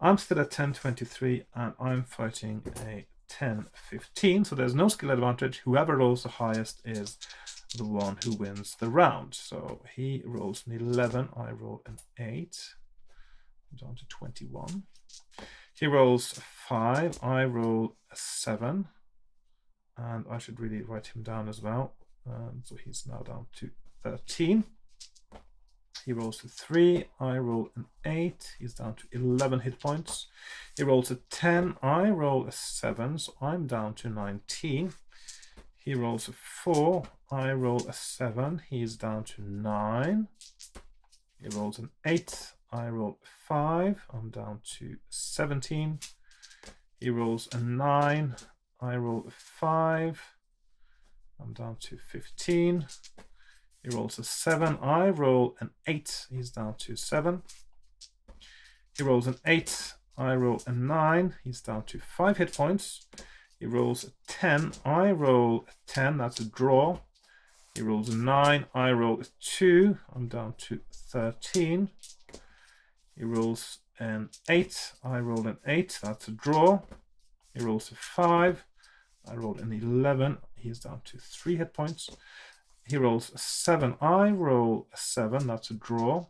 I'm still at 10-23 and I'm fighting a 10-15, so there's no skill advantage. Whoever rolls the highest is the one who wins the round. So he rolls an 11, I roll an 8. I'm down to 21. He rolls a 5, I roll a 7. And I should really write him down as well. So he's now down to 13. He rolls a 3, I roll an 8, he's down to 11 hit points. He rolls a 10, I roll a 7, so I'm down to 19. He rolls a 4, I roll a 7, he's down to 9. He rolls an 8, I roll a 5, I'm down to 17. He rolls a 9, I roll a 5, I'm down to 15. He rolls a 7, I roll an 8, he's down to 7. He rolls an 8, I roll a 9, he's down to 5 hit points. He rolls a 10, I roll a 10, that's a draw. He rolls a 9, I roll a 2, I'm down to 13. He rolls an 8, I roll an 8, that's a draw. He rolls a 5, I roll an 11, he's down to 3 hit points. He rolls a 7, I roll a 7, that's a draw.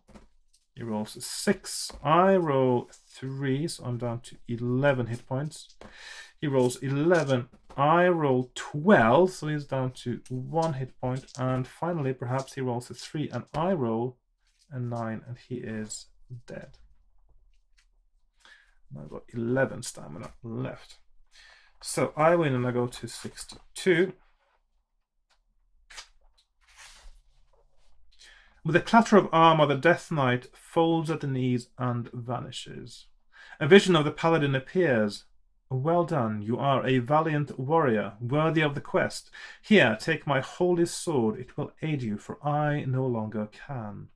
He rolls a 6, I roll a 3, so I'm down to 11 hit points. He rolls 11, I roll 12, so he's down to 1 hit point. And finally, perhaps he rolls a 3 and I roll a 9 and he is dead. And I've got 11 stamina left. So I win and I go to 62. With a clatter of armor, the Death Knight folds at the knees and vanishes. A vision of the paladin appears. Well done, you are a valiant warrior, worthy of the quest. Here, take my holy sword, it will aid you, for I no longer can.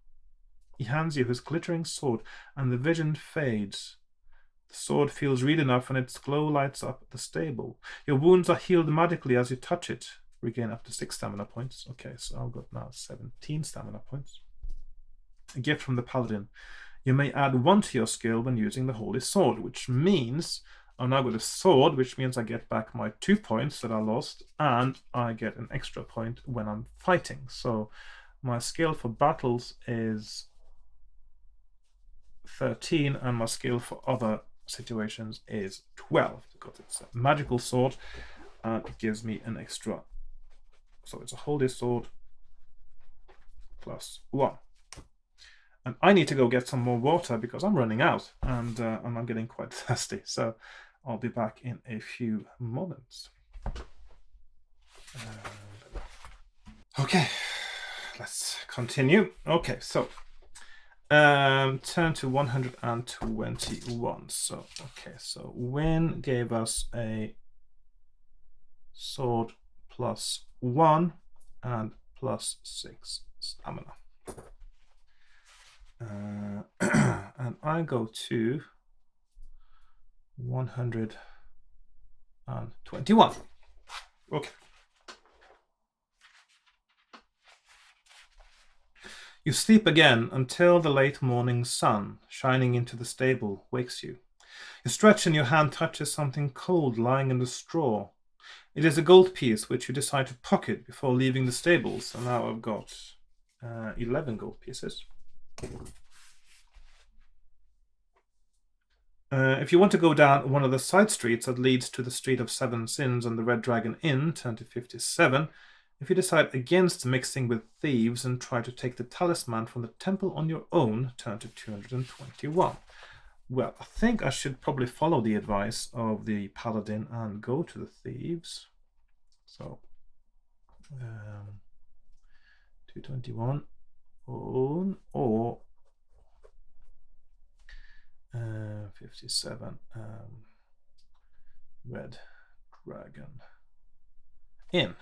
He hands you his glittering sword, and the vision fades. The sword feels real enough, and its glow lights up the stable. Your wounds are healed magically as you touch it. Regain up to 6 stamina points. Okay, so I've got now 17 stamina points. A gift from the paladin. You may add 1 to your skill when using the holy sword, which means I've now got a sword, which means I get back my 2 points that I lost, and I get an extra point when I'm fighting. So my skill for battles is 13, and my skill for other situations is 12 because it's a magical sword and it gives me an extra. So it's a holy sword plus 1. And I need to go get some more water because I'm running out and I'm getting quite thirsty. So I'll be back in a few moments. Okay, let's continue. Okay, so turn to 121. So, okay, so Win gave us a sword plus 1 and plus 6 stamina. And I go to 121. Okay. You sleep again until the late morning sun, shining into the stable, wakes you. You stretch and your hand touches something cold lying in the straw. It is a gold piece which you decide to pocket before leaving the stables. So now I've got 11 gold pieces. If you want to go down one of the side streets that leads to the Street of Seven Sins and the Red Dragon Inn, turn to 57. If you decide against mixing with thieves and try to take the talisman from the temple on your own, turn to 221. Well, I think I should probably follow the advice of the paladin and go to the thieves. So, 221 own or 57 Red Dragon Inn.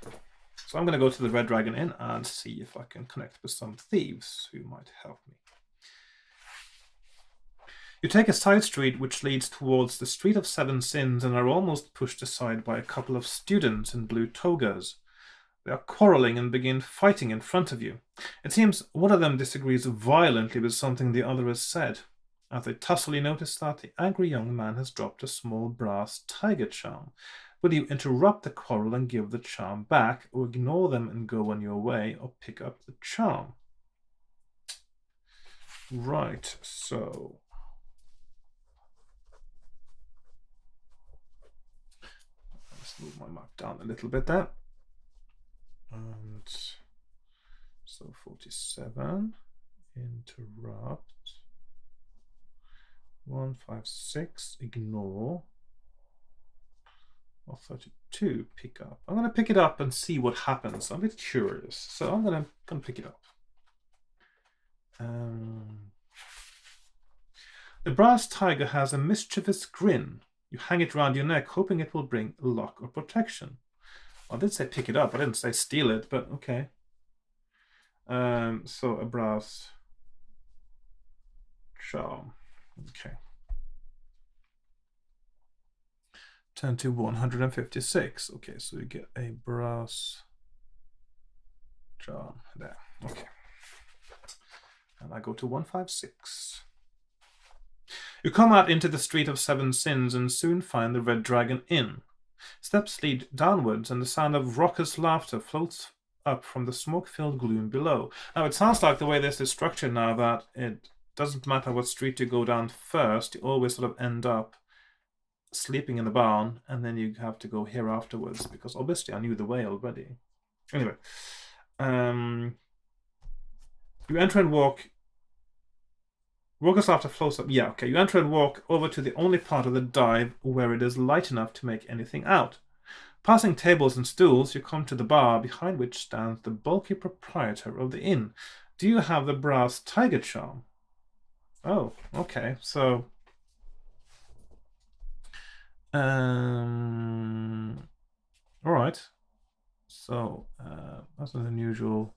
So I'm going to go to the Red Dragon Inn and see if I can connect with some thieves who might help me. You take a side street which leads towards the Street of Seven Sins and are almost pushed aside by a couple of students in blue togas. They are quarreling and begin fighting in front of you. It seems one of them disagrees violently with something the other has said. As they tussle, you notice that the angry young man has dropped a small brass tiger charm. Will you interrupt the quarrel and give the charm back, or ignore them and go on your way, or pick up the charm? Right, so let's move my map down a little bit there. And so 47, interrupt, 156, ignore, or 32, pick up. I'm going to pick it up and see what happens. I'm a bit curious, so I'm going to pick it up. The brass tiger has a mischievous grin. You hang it round your neck, hoping it will bring luck or protection. I did say pick it up. I didn't say steal it, but okay. So a brass charm. Okay. Turn to 156. Okay, so you get a brass charm there. Okay. And I go to 156. You come out into the Street of Seven Sins and soon find the Red Dragon Inn. Steps lead downwards and the sound of raucous laughter floats up from the smoke-filled gloom below. Now, it sounds like the way this is structured now that it doesn't matter what street you go down first, you always sort of end up sleeping in the barn, and then you have to go here afterwards, because obviously I knew the way already. Anyway, you enter and walk. Raucous laughter flows up. Yeah, okay. You enter and walk over to the only part of the dive where it is light enough to make anything out. Passing tables and stools, you come to the bar behind which stands the bulky proprietor of the inn. Do you have the brass tiger charm? Oh, okay. So, all right. So that's an unusual.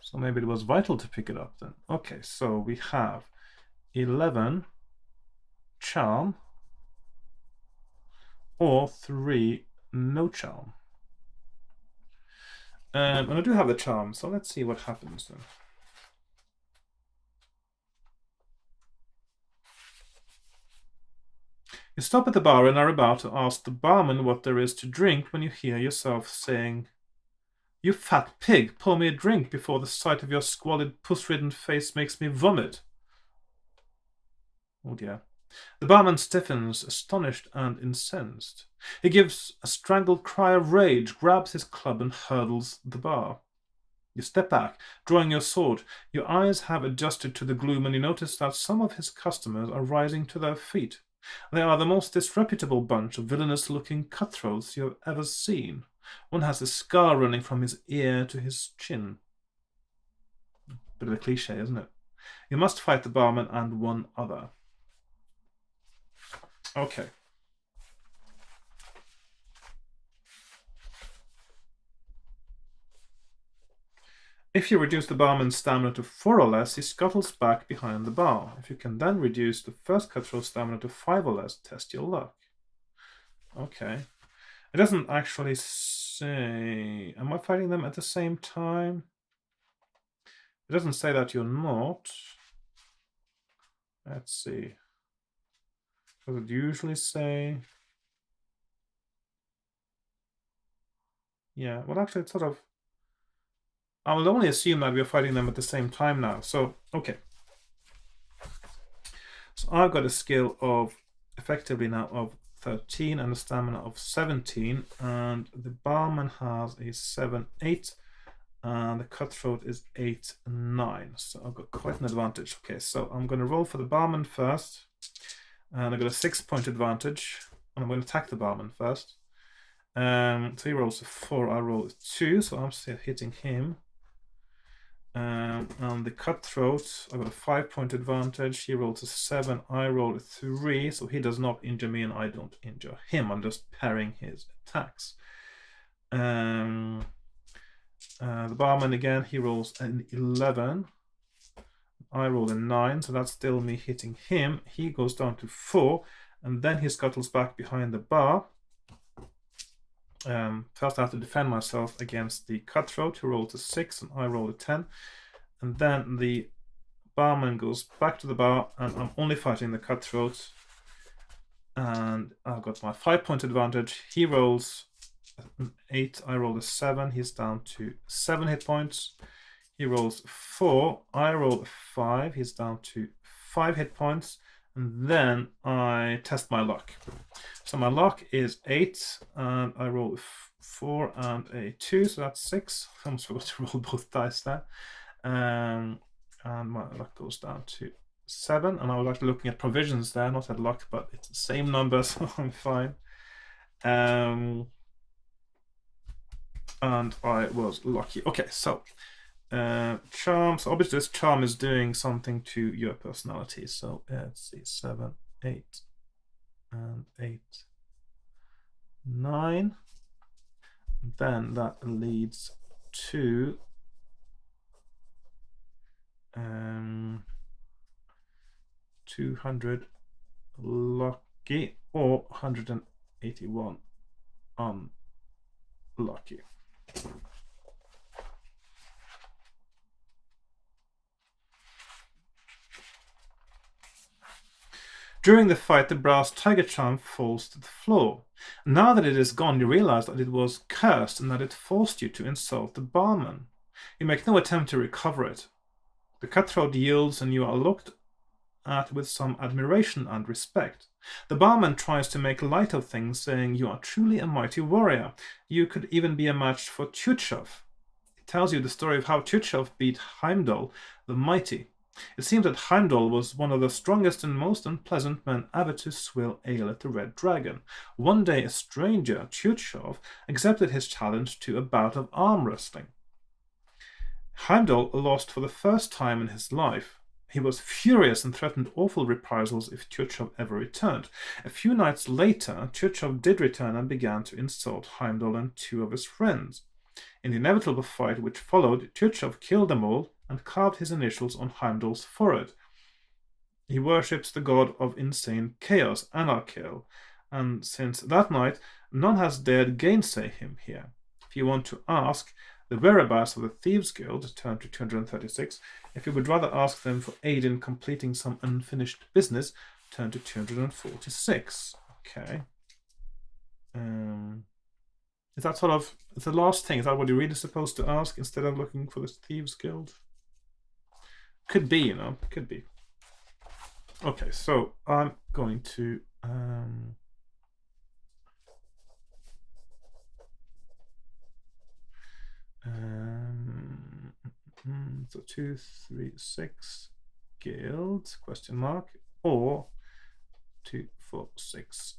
So maybe it was vital to pick it up then. Okay, so we have 11 charm or 3 no charm. And I do have the charm, so let's see what happens then. You stop at the bar and are about to ask the barman what there is to drink when you hear yourself saying, "You fat pig, pour me a drink before the sight of your squalid, puss-ridden face makes me vomit." Oh dear. The barman stiffens, astonished and incensed. He gives a strangled cry of rage, grabs his club, and hurdles the bar. You step back, drawing your sword. Your eyes have adjusted to the gloom, and you notice that some of his customers are rising to their feet. They are the most disreputable bunch of villainous-looking cutthroats you have ever seen. One has a scar running from his ear to his chin. Bit of a cliche, isn't it? You must fight the barman and one other. Okay. If you reduce the barman's stamina to 4 or less, he scuttles back behind the bar. If you can then reduce the first cutthroat's stamina to 5 or less, test your luck. Okay. It doesn't actually say... Am I fighting them at the same time? It doesn't say that you're not. Let's see. Does it usually say... Yeah, well actually it's sort of... I will only assume that we're fighting them at the same time now. So, okay. So I've got a skill of, effectively now, of 13 and a stamina of 17. And the barman has a 7-8. And the cutthroat is 8-9. So I've got quite an advantage. Okay, so I'm going to roll for the barman first. And I've got a 6-point advantage. And I'm going to attack the barman first. So he rolls a 4, I roll a 2. So I'm still hitting him. And the cutthroat, I've got a 5-point advantage. He rolls a 7, I roll a 3, so he does not injure me and I don't injure him. I'm just parrying his attacks. The barman again, he rolls an 11. I roll a 9, so that's still me hitting him. He goes down to 4, and then he scuttles back behind the bar. First I have to defend myself against the cutthroat, who rolls a 6 and I roll a 10. And then the barman goes back to the bar and I'm only fighting the cutthroat. And I've got my 5-point advantage. He rolls an 8, I roll a 7. He's down to 7 hit points. He rolls 4, I roll a 5. He's down to 5 hit points. And then I test my luck. So my luck is 8, and I roll a 4 and a 2, so that's 6. I almost forgot to roll both dice there. And my luck goes down to 7. And I was actually looking at provisions there, not at luck, but it's the same number, so I'm fine. And I was lucky. Okay, so charm. So obviously this charm is doing something to your personality. So let's see, 7, 8, and 8, 9. Then that leads to 200 lucky or 181 unlucky. During the fight, the brass tiger charm falls to the floor. Now that it is gone, you realize that it was cursed and that it forced you to insult the barman. You make no attempt to recover it. The cutthroat yields and you are looked at with some admiration and respect. The barman tries to make light of things, saying you are truly a mighty warrior. You could even be a match for Tchutchov. It tells you the story of how Tchutchov beat Heimdall the Mighty. It seems that Heimdall was one of the strongest and most unpleasant men ever to swill ale at the Red Dragon. One day a stranger, Tchutchov, accepted his challenge to a bout of arm wrestling. Heimdall lost for the first time in his life. He was furious and threatened awful reprisals if Tchutchov ever returned. A few nights later, Tchutchov did return and began to insult Heimdall and 2 of his friends. In the inevitable fight which followed, Tchutchov killed them all and carved his initials on Heimdall's forehead. He worships the god of insane chaos, Anarkel, and since that night, none has dared gainsay him here. If you want to ask the whereabouts of the Thieves' Guild, turn to 236. If you would rather ask them for aid in completing some unfinished business, turn to 246. Okay. Is that sort of the last thing? Is that what you're really supposed to ask instead of looking for the Thieves' Guild? Could be, you know, could be. Okay, so I'm going to so 2, 3, 6 guild question mark or 2, 4, 6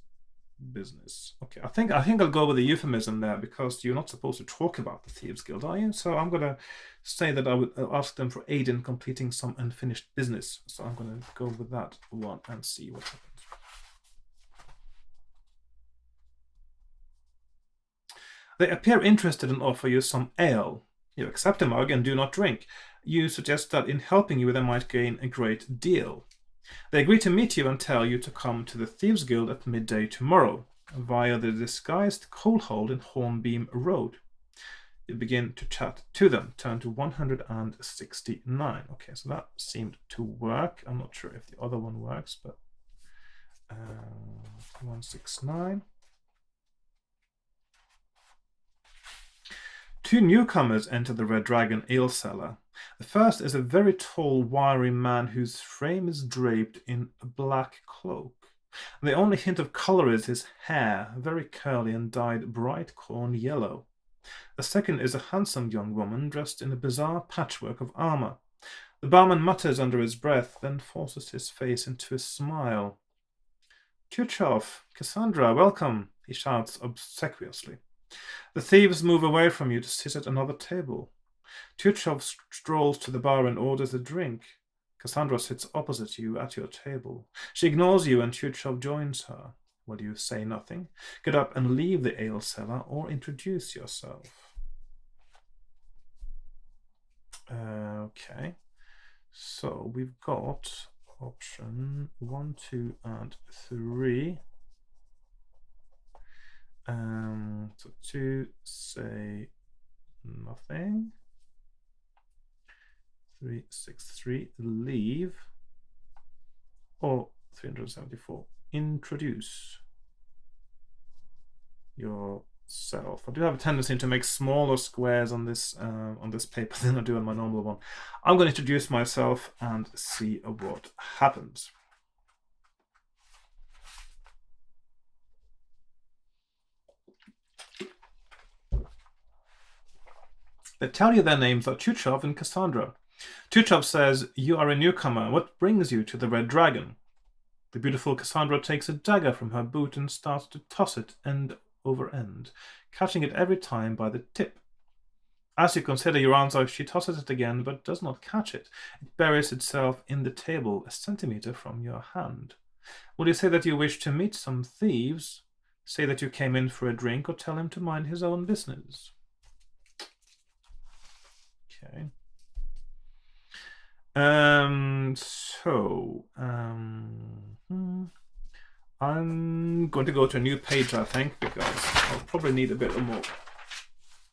business. Okay, I think I'll go with the euphemism there because you're not supposed to talk about the Thieves Guild, are you? So I'm gonna say that I would ask them for aid in completing some unfinished business. So I'm gonna go with that one and see what happens. They appear interested and offer you some ale. You accept a mug and do not drink. You suggest that in helping you they might gain a great deal. They agree to meet you and tell you to come to the Thieves Guild at midday tomorrow, via the disguised coal hole in Hornbeam Road. You begin to chat to them. Turn to 169. Okay, so that seemed to work. I'm not sure if the other one works, but 169. Two newcomers enter the Red Dragon ale cellar. The first is a very tall, wiry man whose frame is draped in a black cloak. The only hint of color is his hair, very curly and dyed bright corn yellow. The second is a handsome young woman dressed in a bizarre patchwork of armor. The barman mutters under his breath, then forces his face into a smile. Tchurchov, Cassandra, welcome, he shouts obsequiously. The thieves move away from you to sit at another table. Tchurchov strolls to the bar and orders a drink. Cassandra sits opposite you at your table. She ignores you and Tchurchov joins her. Will you say nothing, get up and leave the ale cellar, or introduce yourself? Okay. So we've got option 1, 2, and 3. So 2, say nothing. 3, 6, 3, leave. Or 374, introduce yourself. I do have a tendency to make smaller squares on this paper than I do on my normal one. I'm going to introduce myself and see what happens. They tell you their names are Tchurchov and Cassandra. Tchurchov says, "You are a newcomer. What brings you to the Red Dragon?" The beautiful Cassandra takes a dagger from her boot and starts to toss it end over end, catching it every time by the tip. As you consider your answer, she tosses it again, but does not catch it. It buries itself in the table, a centimeter from your hand. Will you say that you wish to meet some thieves? Say that you came in for a drink, or tell him to mind his own business? Okay. I'm going to go to a new page, I think, because I'll probably need a bit more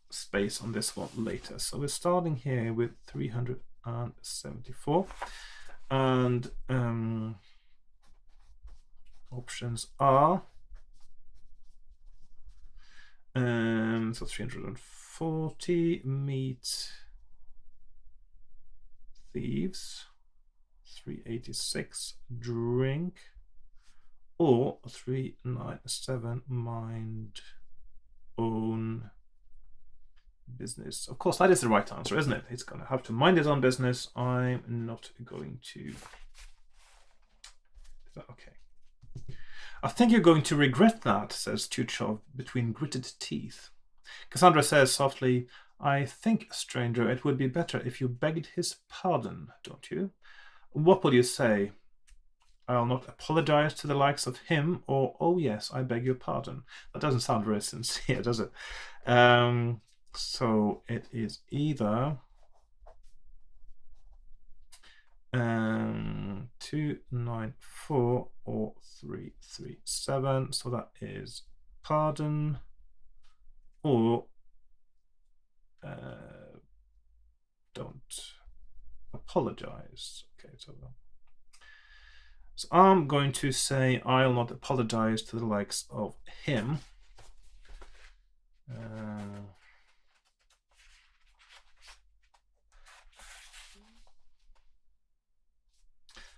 space on this one later. So we're starting here with 374, and options are so 340 meet thieves, 386 drink, or 397 mind own business. Of course, that is the right answer, isn't it? It's going to have to mind its own business. I'm not going to. Okay. I think you're going to regret that, says Tchurchov between gritted teeth. Cassandra says softly, "I think, stranger, it would be better if you begged his pardon, don't you? What will you say? I'll not apologize to the likes of him, or, oh yes, I beg your pardon." That doesn't sound very sincere, does it? So it is either 294 or 337. So that is pardon or don't apologize. Okay, so I'm going to say I'll not apologize to the likes of him.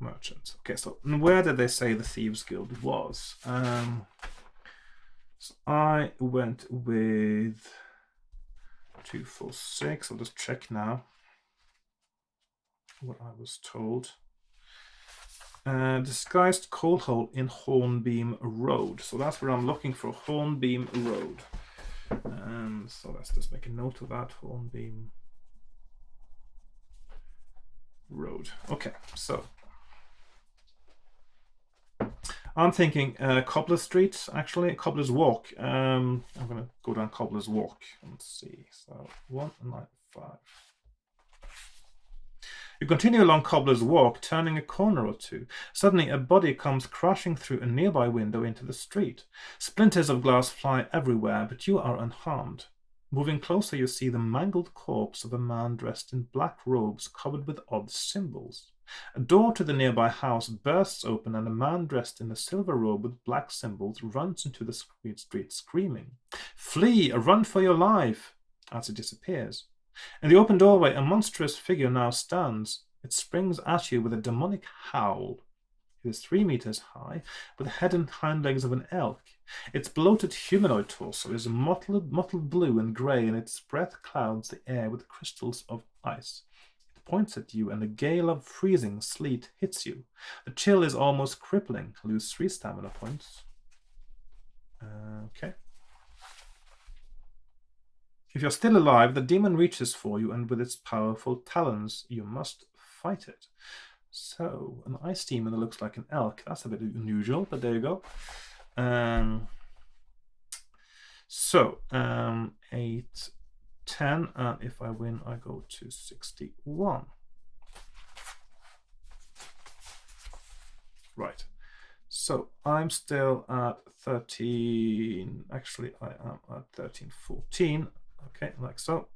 merchants. Okay, so where did they say the Thieves Guild was? So I went with 246. I'll just check now what I was told. Disguised coal hole in Hornbeam Road. So that's where I'm looking for, Hornbeam Road. So let's just make a note of that, Hornbeam Road. Okay, so I'm thinking Cobbler's Street, actually, Cobbler's Walk. I'm going to go down Cobbler's Walk and see. So 195. You continue along Cobbler's Walk, turning a corner or two. Suddenly, a body comes crashing through a nearby window into the street. Splinters of glass fly everywhere, but you are unharmed. Moving closer, you see the mangled corpse of a man dressed in black robes covered with odd symbols. A door to the nearby house bursts open, and a man dressed in a silver robe with black symbols runs into the street screaming, "Flee! Run for your life!" as it disappears. In the open doorway, a monstrous figure now stands. It springs at you with a demonic howl. It is 3 meters high, with the head and hind legs of an elk. Its bloated humanoid torso is mottled blue and grey, and its breath clouds the air with crystals of ice. It points at you, and a gale of freezing sleet hits you. The chill is almost crippling. Lose 3 stamina points. Okay. If you're still alive, the demon reaches for you, and with its powerful talons, you must fight it. So, an ice demon that looks like an elk. That's a bit unusual, but there you go. 8, 10, and if I win, I go to 61. Right. So, I'm still at 13. Actually, I am at 13, 14. Okay, like so.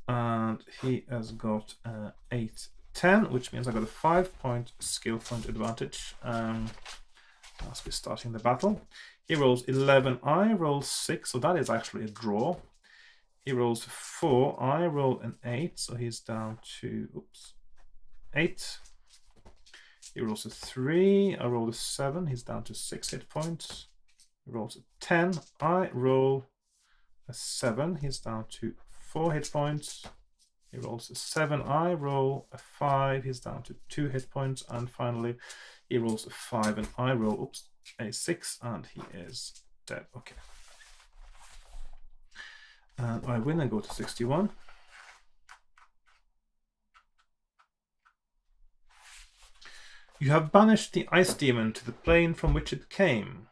And he has got 8, 10, which means I got a 5-point skill point advantage as we're starting the battle. He rolls 11, I roll 6, so that is actually a draw. He rolls 4, I roll an 8, so he's down to 8. He rolls a 3, I roll a 7, he's down to 6 hit points. He rolls a 10, I roll a 7, he's down to 4 hit points. He rolls a 7, I roll a 5, he's down to 2 hit points. And finally, he rolls a 5 and I roll a 6, and he is dead. Okay. And I win and go to 61. You have banished the ice demon to the plane from which it came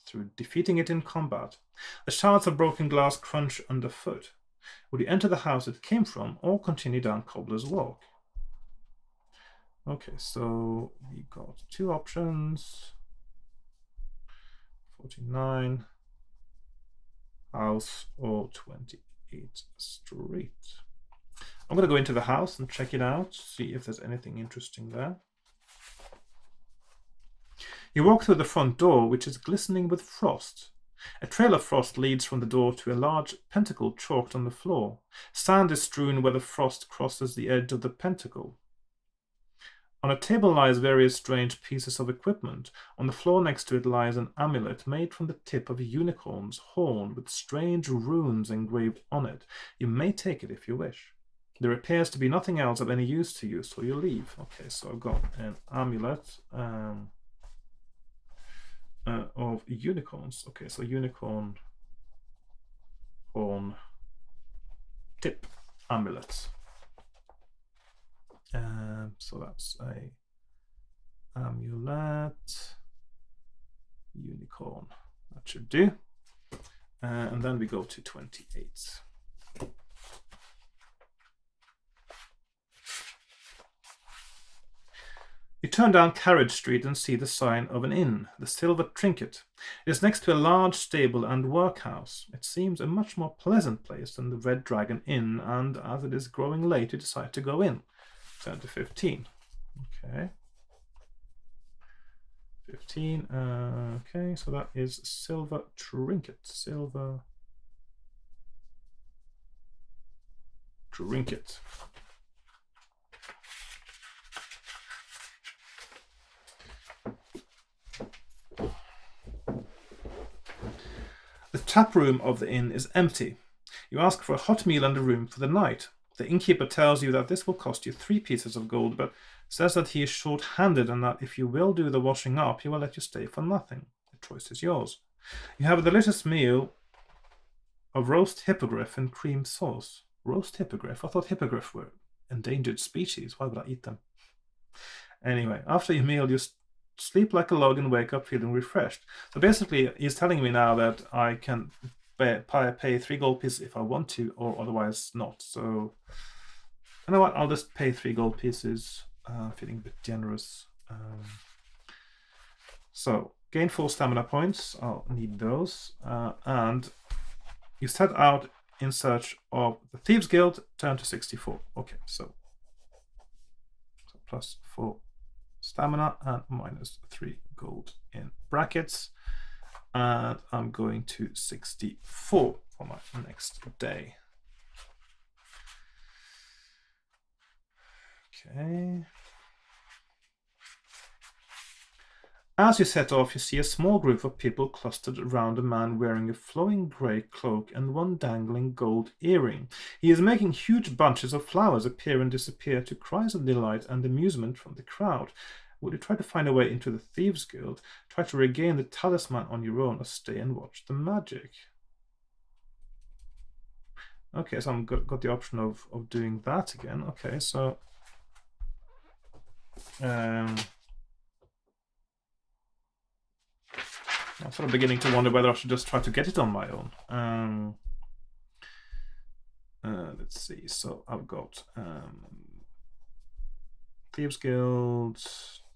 through defeating it in combat. The shards of broken glass crunch underfoot. Would you enter the house it came from or continue down Cobbler's Walk? Okay, so we got 2 options. 49, house, or 28 street. I'm going to go into the house and check it out, see if there's anything interesting there. You walk through the front door, which is glistening with frost. A trail of frost leads from the door to a large pentacle chalked on the floor. Sand is strewn where the frost crosses the edge of the pentacle. On a table lies various strange pieces of equipment. On the floor next to it lies an amulet made from the tip of a unicorn's horn with strange runes engraved on it. You may take it if you wish. There appears to be nothing else of any use to you, so you leave. Okay, so I've got an amulet of unicorns. Okay, so unicorn horn tip amulet. So that's a amulet unicorn. That should do. And then we go to 28. You turn down Carriage Street and see the sign of an inn, the Silver Trinket. It is next to a large stable and workhouse. It seems a much more pleasant place than the Red Dragon Inn, and as it is growing late, you decide to go in. Turn to 15. Okay. 15. Okay, so that is Silver Trinket. Silver Trinket. The tap room of the inn is empty. You ask for a hot meal and a room for the night. The innkeeper tells you that this will cost you 3 pieces of gold, but says that he is short-handed and that if you will do the washing up, he will let you stay for nothing. The choice is yours. You have a delicious meal of roast hippogriff and cream sauce. Roast hippogriff? I thought hippogriff were endangered species. Why would I eat them? Anyway, after your meal, you sleep like a log and wake up feeling refreshed. So basically, he's telling me now that I can pay 3 gold pieces if I want to, or otherwise not. So, you know what? I'll just pay 3 gold pieces. Feeling a bit generous. So, gain 4 stamina points. I'll need those. And you set out in search of the Thieves Guild. Turn to 64. Okay, so plus 4 stamina and minus 3 gold in brackets. And I'm going to 64 for my next day. Okay. As you set off, you see a small group of people clustered around a man wearing a flowing grey cloak and one dangling gold earring. He is making huge bunches of flowers appear and disappear to cries of delight and amusement from the crowd. Would you try to find a way into the Thieves Guild, try to regain the talisman on your own, or stay and watch the magic? Okay, so I've got the option of doing that again. Okay, so I'm sort of beginning to wonder whether I should just try to get it on my own. Let's see. So I've got Thieves Guild,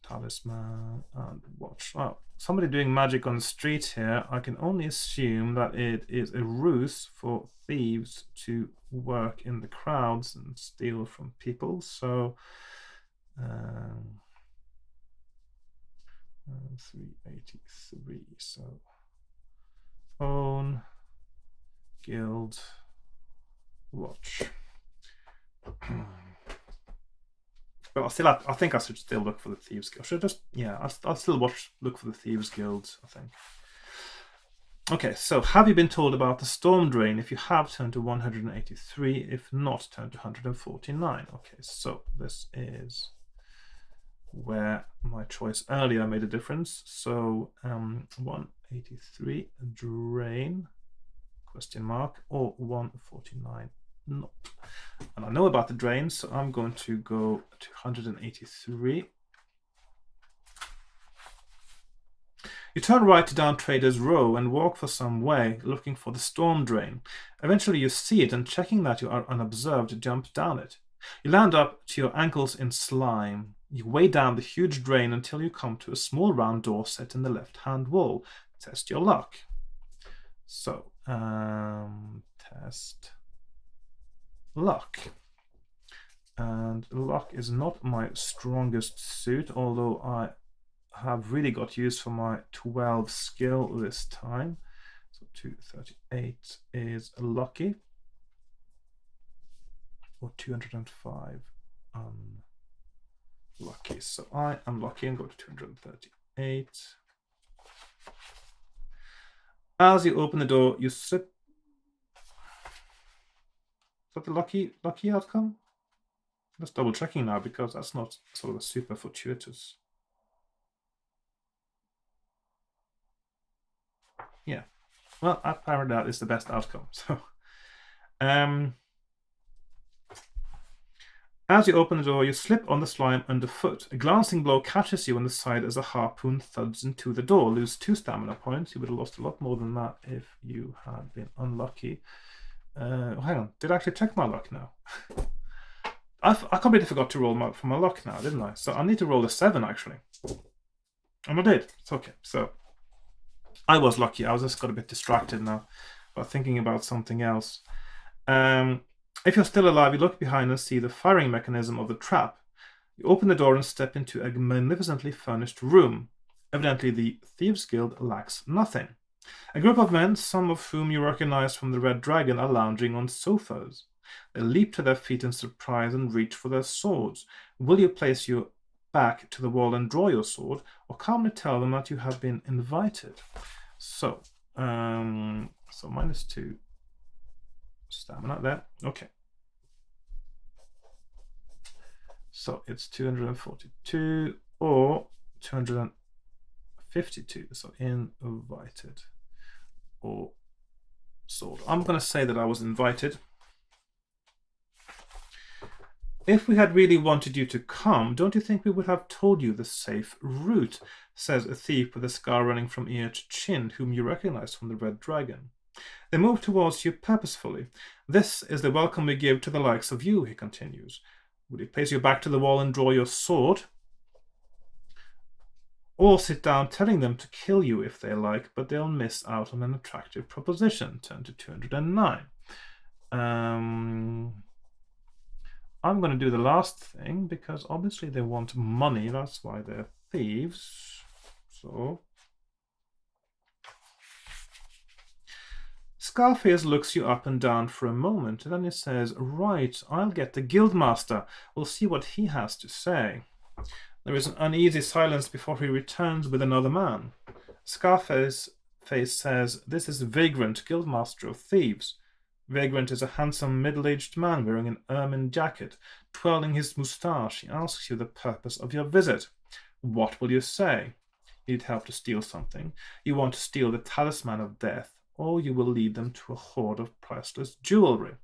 Talisman, and Watch. Oh, somebody doing magic on the street here. I can only assume that it is a ruse for thieves to work in the crowds and steal from people. So 383. So own, guild, watch. But I think I should still look for the Thieves Guild. Should I just, yeah, I'll still look for the Thieves Guild, I think. Okay, so have you been told about the storm drain? If you have, turn to 183. If not, turn to 149. Okay, so this is where my choice earlier made a difference. So 183 drain, question mark, or 149 not. And I know about the drain, so I'm going to go to 183. You turn right down Traders Row and walk for some way, looking for the storm drain. Eventually you see it, and checking that you are unobserved, jump down it. You land up to your ankles in slime. You weigh down the huge drain until you come to a small round door set in the left-hand wall. Test your luck. So, test luck. And luck is not my strongest suit, although I have really got used for my 12 skill this time. So 238 is lucky. Or 205 lucky. So I am lucky and go to 238. As you open the door, you slip. Is that the lucky outcome? Just double checking now, because that's not sort of a super fortuitous. Yeah. Well, apparently that is the best outcome. So as you open the door, you slip on the slime underfoot. A glancing blow catches you on the side as a harpoon thuds into the door. Lose 2 stamina points. You would have lost a lot more than that if you had been unlucky. Hang on. Did I actually check my luck now? I completely forgot to roll for my luck now, didn't I? So I need to roll a 7, actually. And I did. It's okay. So I was lucky. I was just got a bit distracted now by thinking about something else. If you're still alive, you look behind and see the firing mechanism of the trap. You open the door and step into a magnificently furnished room. Evidently, the Thieves Guild lacks nothing. A group of men, some of whom you recognize from the Red Dragon, are lounging on sofas. They leap to their feet in surprise and reach for their swords. Will you place your back to the wall and draw your sword, or calmly tell them that you have been invited? So, So -2 stamina there. Okay. So it's 242 or 252. So invited or sword. I'm going to say that I was invited. If we had really wanted you to come, don't you think we would have told you the safe route, says a thief with a scar running from ear to chin, whom you recognize from the Red Dragon. They move towards you purposefully. This is the welcome we give to the likes of you, he continues. Would you place your back to the wall and draw your sword? Or sit down telling them to kill you if they like, but they'll miss out on an attractive proposition. Turn to 209. I'm going to do the last thing, because obviously they want money. That's why they're thieves. So Scarface looks you up and down for a moment, and then he says, right, I'll get the guildmaster. We'll see what he has to say. There is an uneasy silence before he returns with another man. Scarface says, this is Vagrant, guildmaster of thieves. Vagrant is a handsome middle-aged man wearing an ermine jacket. Twirling his moustache, he asks you the purpose of your visit. What will you say? You need help to steal something. You want to steal the Talisman of Death, or you will lead them to a hoard of priceless jewelry.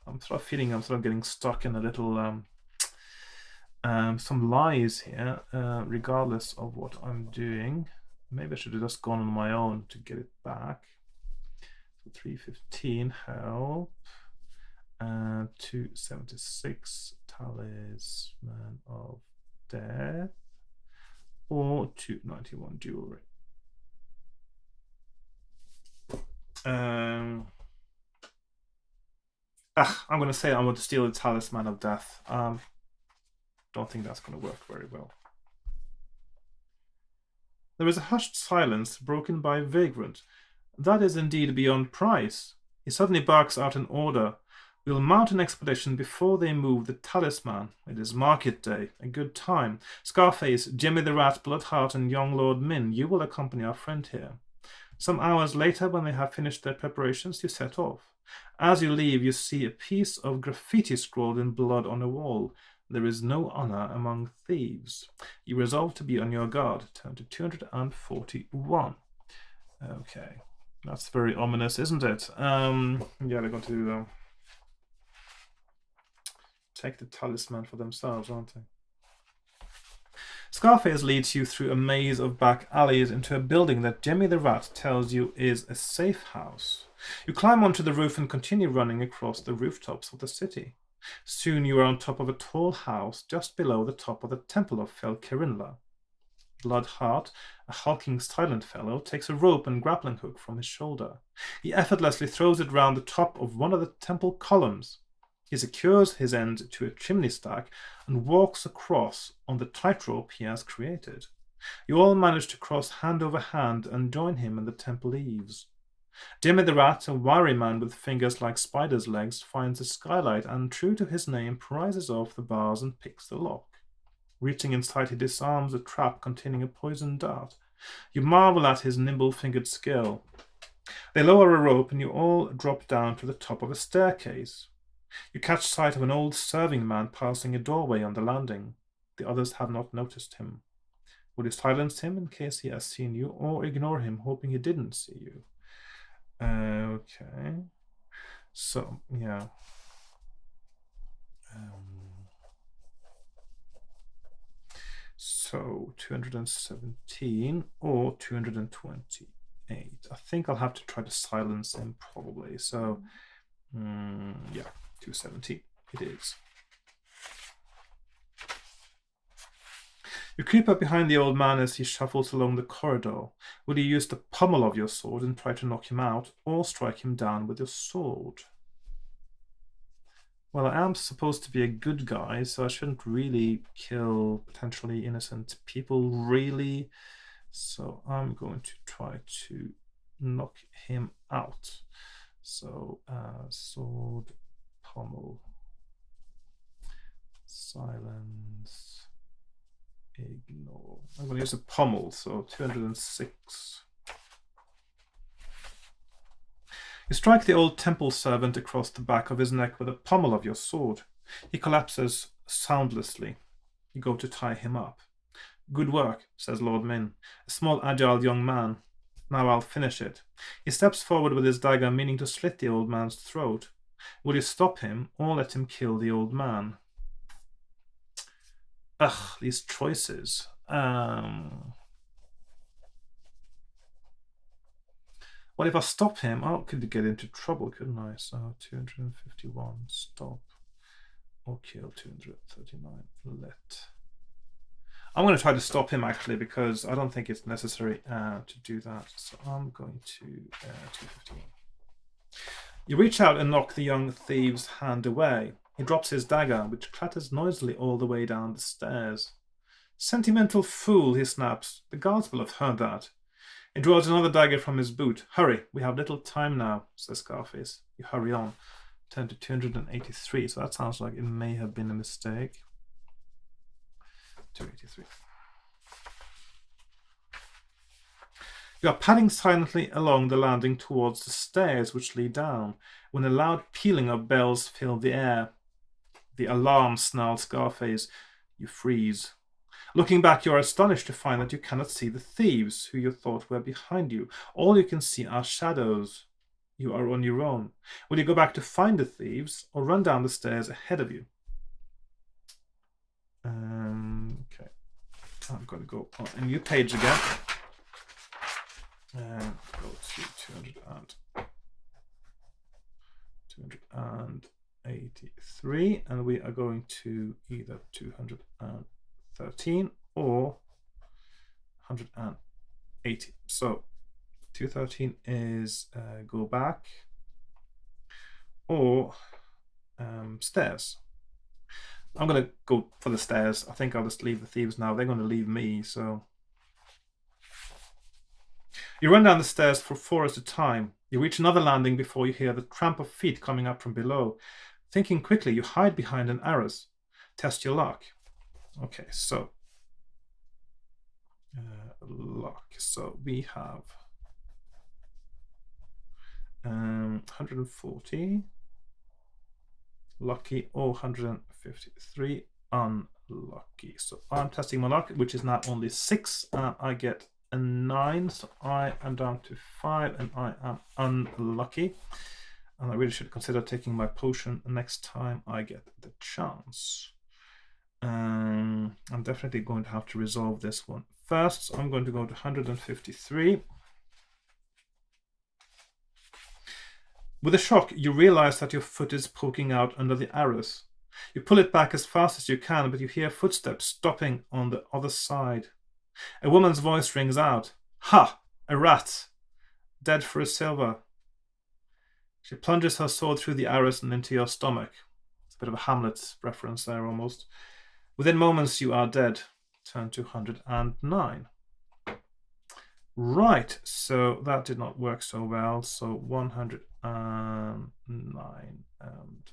I'm sort of feeling I'm sort of getting stuck in a little some lies here, regardless of what I'm doing. Maybe I should have just gone on my own to get it back. 315 help, 276 Talisman of Death, or 291 jewelry. I'm going to say I'm going to steal the Talisman of Death. Don't think that's going to work very well. There is a hushed silence broken by Vagrant. That is indeed beyond price. He suddenly barks out an order. We'll mount an expedition before they move the Talisman. It is market day, a good time. Scarface, Jimmy the Rat, Bloodheart, and young Lord Min, you will accompany our friend here. Some hours later, when they have finished their preparations, you set off. As you leave, you see a piece of graffiti scrawled in blood on a wall. There is no honor among thieves. You resolve to be on your guard. Turn to 241. Okay. That's very ominous, isn't it? Yeah, they're going to take the talisman for themselves, aren't they? Scarface leads you through a maze of back alleys into a building that Jimmy the Rat tells you is a safe house. You climb onto the roof and continue running across the rooftops of the city. Soon you are on top of a tall house just below the top of the Temple of Fel Kirinla. Bloodheart, a hulking silent fellow, takes a rope and grappling hook from his shoulder. He effortlessly throws it round the top of one of the temple columns. He secures his end to a chimney stack and walks across on the tightrope he has created. You all manage to cross hand over hand and join him in the temple eaves. Jimmy the Rat, a wiry man with fingers like spiders' legs, finds a skylight and, true to his name, prises off the bars and picks the lock. Reaching inside, he disarms a trap containing a poisoned dart. You marvel at his nimble-fingered skill. They lower a rope and you all drop down to the top of a staircase. You catch sight of an old serving man passing a doorway on the landing. The others have not noticed him. Would you silence him in case he has seen you, or ignore him, hoping he didn't see you? Okay. So, yeah. So 217 or 228. I think I'll have to try to silence him probably. So, yeah, 217 it is. You creep up behind the old man as he shuffles along the corridor. Will you use the pommel of your sword and try to knock him out, or strike him down with your sword? Well, I am supposed to be a good guy, so I shouldn't really kill potentially innocent people, really. So I'm going to try to knock him out. So, sword, pommel, silence, ignore. I'm going to use a pommel, so 206. You strike the old temple servant across the back of his neck with the pommel of your sword. He collapses soundlessly. You go to tie him up. Good work, says Lord Min, a small, agile young man. Now I'll finish it. He steps forward with his dagger, meaning to slit the old man's throat. Will you stop him or let him kill the old man? Ugh, these choices. Well, if I stop him, I could get into trouble, couldn't I? So 251, stop. Or kill 239, let. I'm going to try to stop him, actually, because I don't think it's necessary to do that. So I'm going to 251. You reach out and knock the young thief's hand away. He drops his dagger, which clatters noisily all the way down the stairs. Sentimental fool, he snaps. The guards will have heard that. He draws another dagger from his boot. Hurry, we have little time now, says Scarface. You hurry on. Turn to 283, so that sounds like it may have been a mistake. 283. You are padding silently along the landing towards the stairs which lead down, when a loud pealing of bells fill the air. The alarm, snarls Scarface. You freeze. Looking back, you are astonished to find that you cannot see the thieves, who you thought were behind you. All you can see are shadows. You are on your own. Will you go back to find the thieves, or run down the stairs ahead of you? Okay. I'm going to go on a new page again. And go to 283, and we are going to either 213 or 180. So 213 is go back or stairs. I'm going to go for the stairs. I think I'll just leave the thieves now. They're going to leave me, so. You run down the stairs for 4 at a time. You reach another landing before you hear the tramp of feet coming up from below. Thinking quickly, you hide behind an arras. Test your luck. Okay, so luck. So we have 140 lucky or 153 unlucky. So I'm testing my luck, which is now only 6. I get a 9, so I am down to 5 and I am unlucky. And I really should consider taking my potion next time I get the chance. I'm definitely going to have to resolve this one first. So I'm going to go to 153. With a shock, you realize that your foot is poking out under the arras. You pull it back as fast as you can, but you hear footsteps stopping on the other side. A woman's voice rings out. Ha! A rat! Dead for a silver. She plunges her sword through the arras and into your stomach. It's a bit of a Hamlet reference there, almost. Within moments, you are dead. Turn to 109. Right, so that did not work so well. So 109 and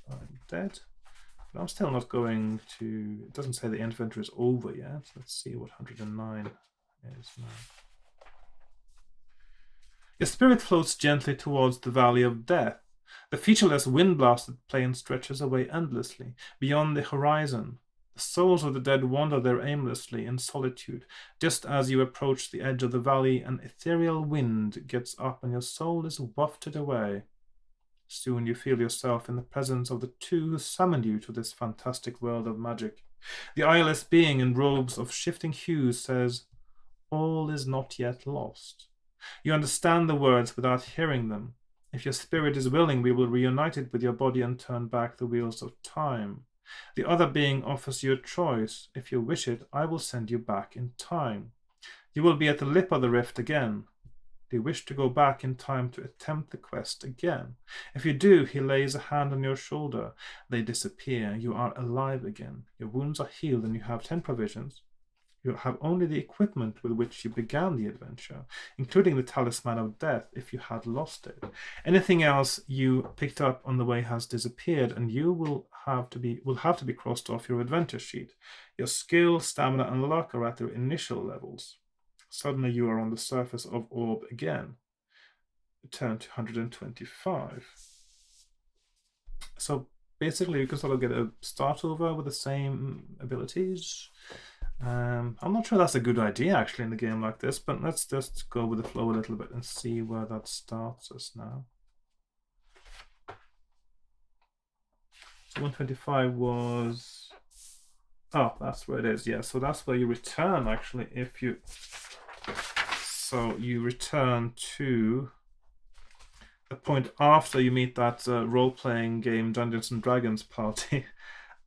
I'm dead. But I'm still not going to. It doesn't say the inventory is over yet. Let's see what 109 is now. Your spirit floats gently towards the valley of death. The featureless wind-blasted plain stretches away endlessly, beyond the horizon. The souls of the dead wander there aimlessly in solitude. Just as you approach the edge of the valley, an ethereal wind gets up and your soul is wafted away. Soon you feel yourself in the presence of the two who summoned you to this fantastic world of magic. The eyeless being in robes of shifting hues says, "All is not yet lost." You understand the words without hearing them. If your spirit is willing, we will reunite it with your body and turn back the wheels of time. The other being offers you a choice. If you wish it, I will send you back in time. You will be at the lip of the rift again. Do you wish to go back in time to attempt the quest again? If you do, he lays a hand on your shoulder. They disappear. You are alive again. Your wounds are healed and you have 10 provisions. You have only the equipment with which you began the adventure, including the Talisman of Death if you had lost it. Anything else you picked up on the way has disappeared, and you will have to be crossed off your adventure sheet. Your skill, stamina, and luck are at their initial levels. Suddenly you are on the surface of Orb again. turn to 125. So basically you can sort of get a start over with the same abilities. I'm not sure that's a good idea actually in a game like this, but let's just go with the flow a little bit and see where that starts us now. So 125 was... Oh, that's where it is. Yeah, so that's where you return actually if you... So you return to the point after you meet that role-playing game Dungeons and Dragons party.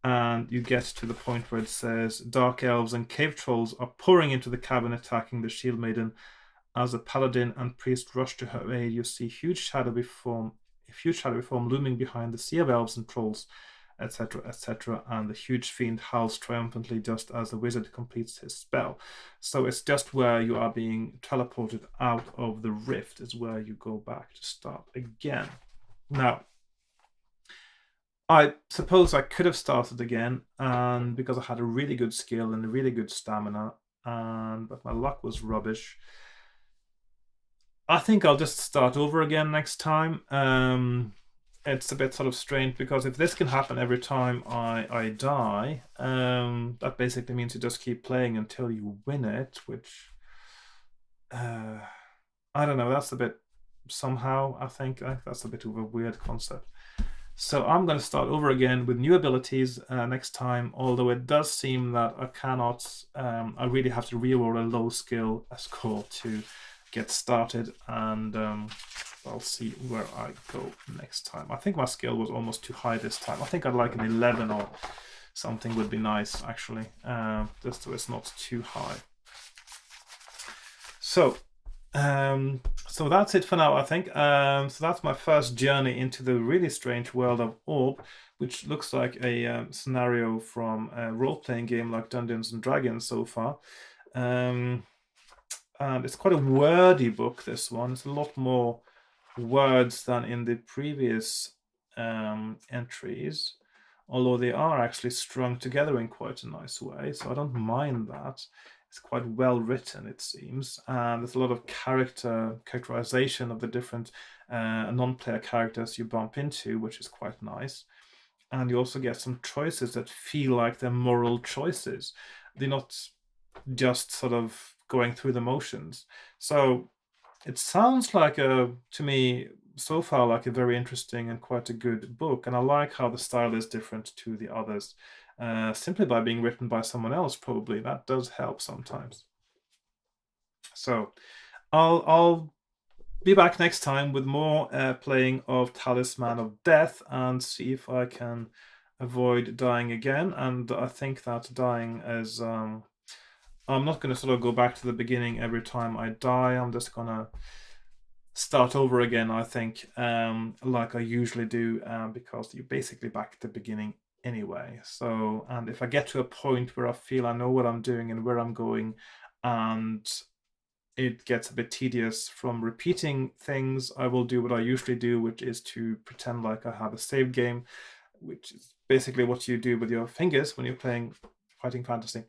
And you get to the point where it says dark elves and cave trolls are pouring into the cabin, attacking the shield maiden. As a paladin and priest rush to her aid, you see a huge shadowy form looming behind the sea of elves and trolls, etc., etc. And the huge fiend howls triumphantly just as the wizard completes his spell. So it's just where you are being teleported out of the rift is where you go back to start again. Now, I suppose I could have started again, and because I had a really good skill and a really good stamina, but my luck was rubbish. I think I'll just start over again next time. It's a bit sort of strange because if this can happen every time I die, that basically means you just keep playing until you win it, which I don't know. That's a bit somehow. I think that's a bit of a weird concept. So I'm going to start over again with new abilities next time, although it does seem that I cannot, I really have to reroll a low skill score to get started, and I'll see where I go next time. I think my skill was almost too high this time. I think I'd like an 11 or something would be nice, actually, just so it's not too high. So that's it for now, I think. So that's my first journey into the really strange world of Orb, which looks like a scenario from a role-playing game like Dungeons and Dragons so far. And it's quite a wordy book, this one. It's a lot more words than in the previous entries, although they are actually strung together in quite a nice way, so I don't mind that. It's quite well written, it seems, and there's a lot of characterization of the different non-player characters you bump into, which is quite nice. And you also get some choices that feel like they're moral choices. They're not just sort of going through the motions. So it sounds like to me, so far, like a very interesting and quite a good book. And I like how the style is different to the others. Simply by being written by someone else, probably. That does help sometimes. So I'll be back next time with more playing of Talisman of Death and see if I can avoid dying again. And I think that dying is... I'm not going to sort of go back to the beginning every time I die. I'm just going to start over again, I think, like I usually do, because you're basically back at the beginning anyway. So, and if I get to a point where I feel I know what I'm doing and where I'm going, and it gets a bit tedious from repeating things, I will do what I usually do, which is to pretend like I have a save game, which is basically what you do with your fingers when you're playing Fighting Fantasy,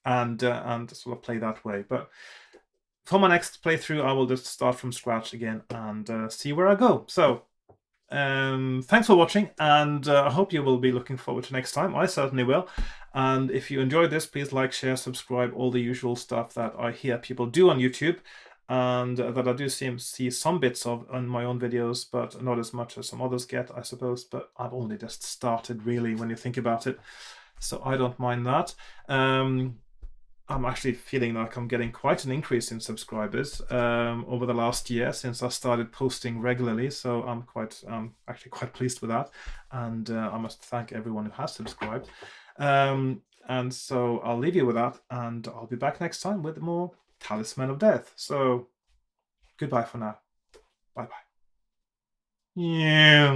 and sort of play that way. But for my next playthrough, I will just start from scratch again and see where I go. So, thanks for watching, and I hope you will be looking forward to next time. I certainly will. And if you enjoyed this, please like, share, subscribe, all the usual stuff that I hear people do on YouTube, and that I do see some bits of on my own videos, but not as much as some others get, I suppose. But I've only just started, really, when you think about it, so I don't mind that. I'm actually feeling like I'm getting quite an increase in subscribers over the last year since I started posting regularly. So I'm actually quite pleased with that, and I must thank everyone who has subscribed. And so I'll leave you with that, and I'll be back next time with more Talisman of Death. So goodbye for now. Bye bye. Yeah.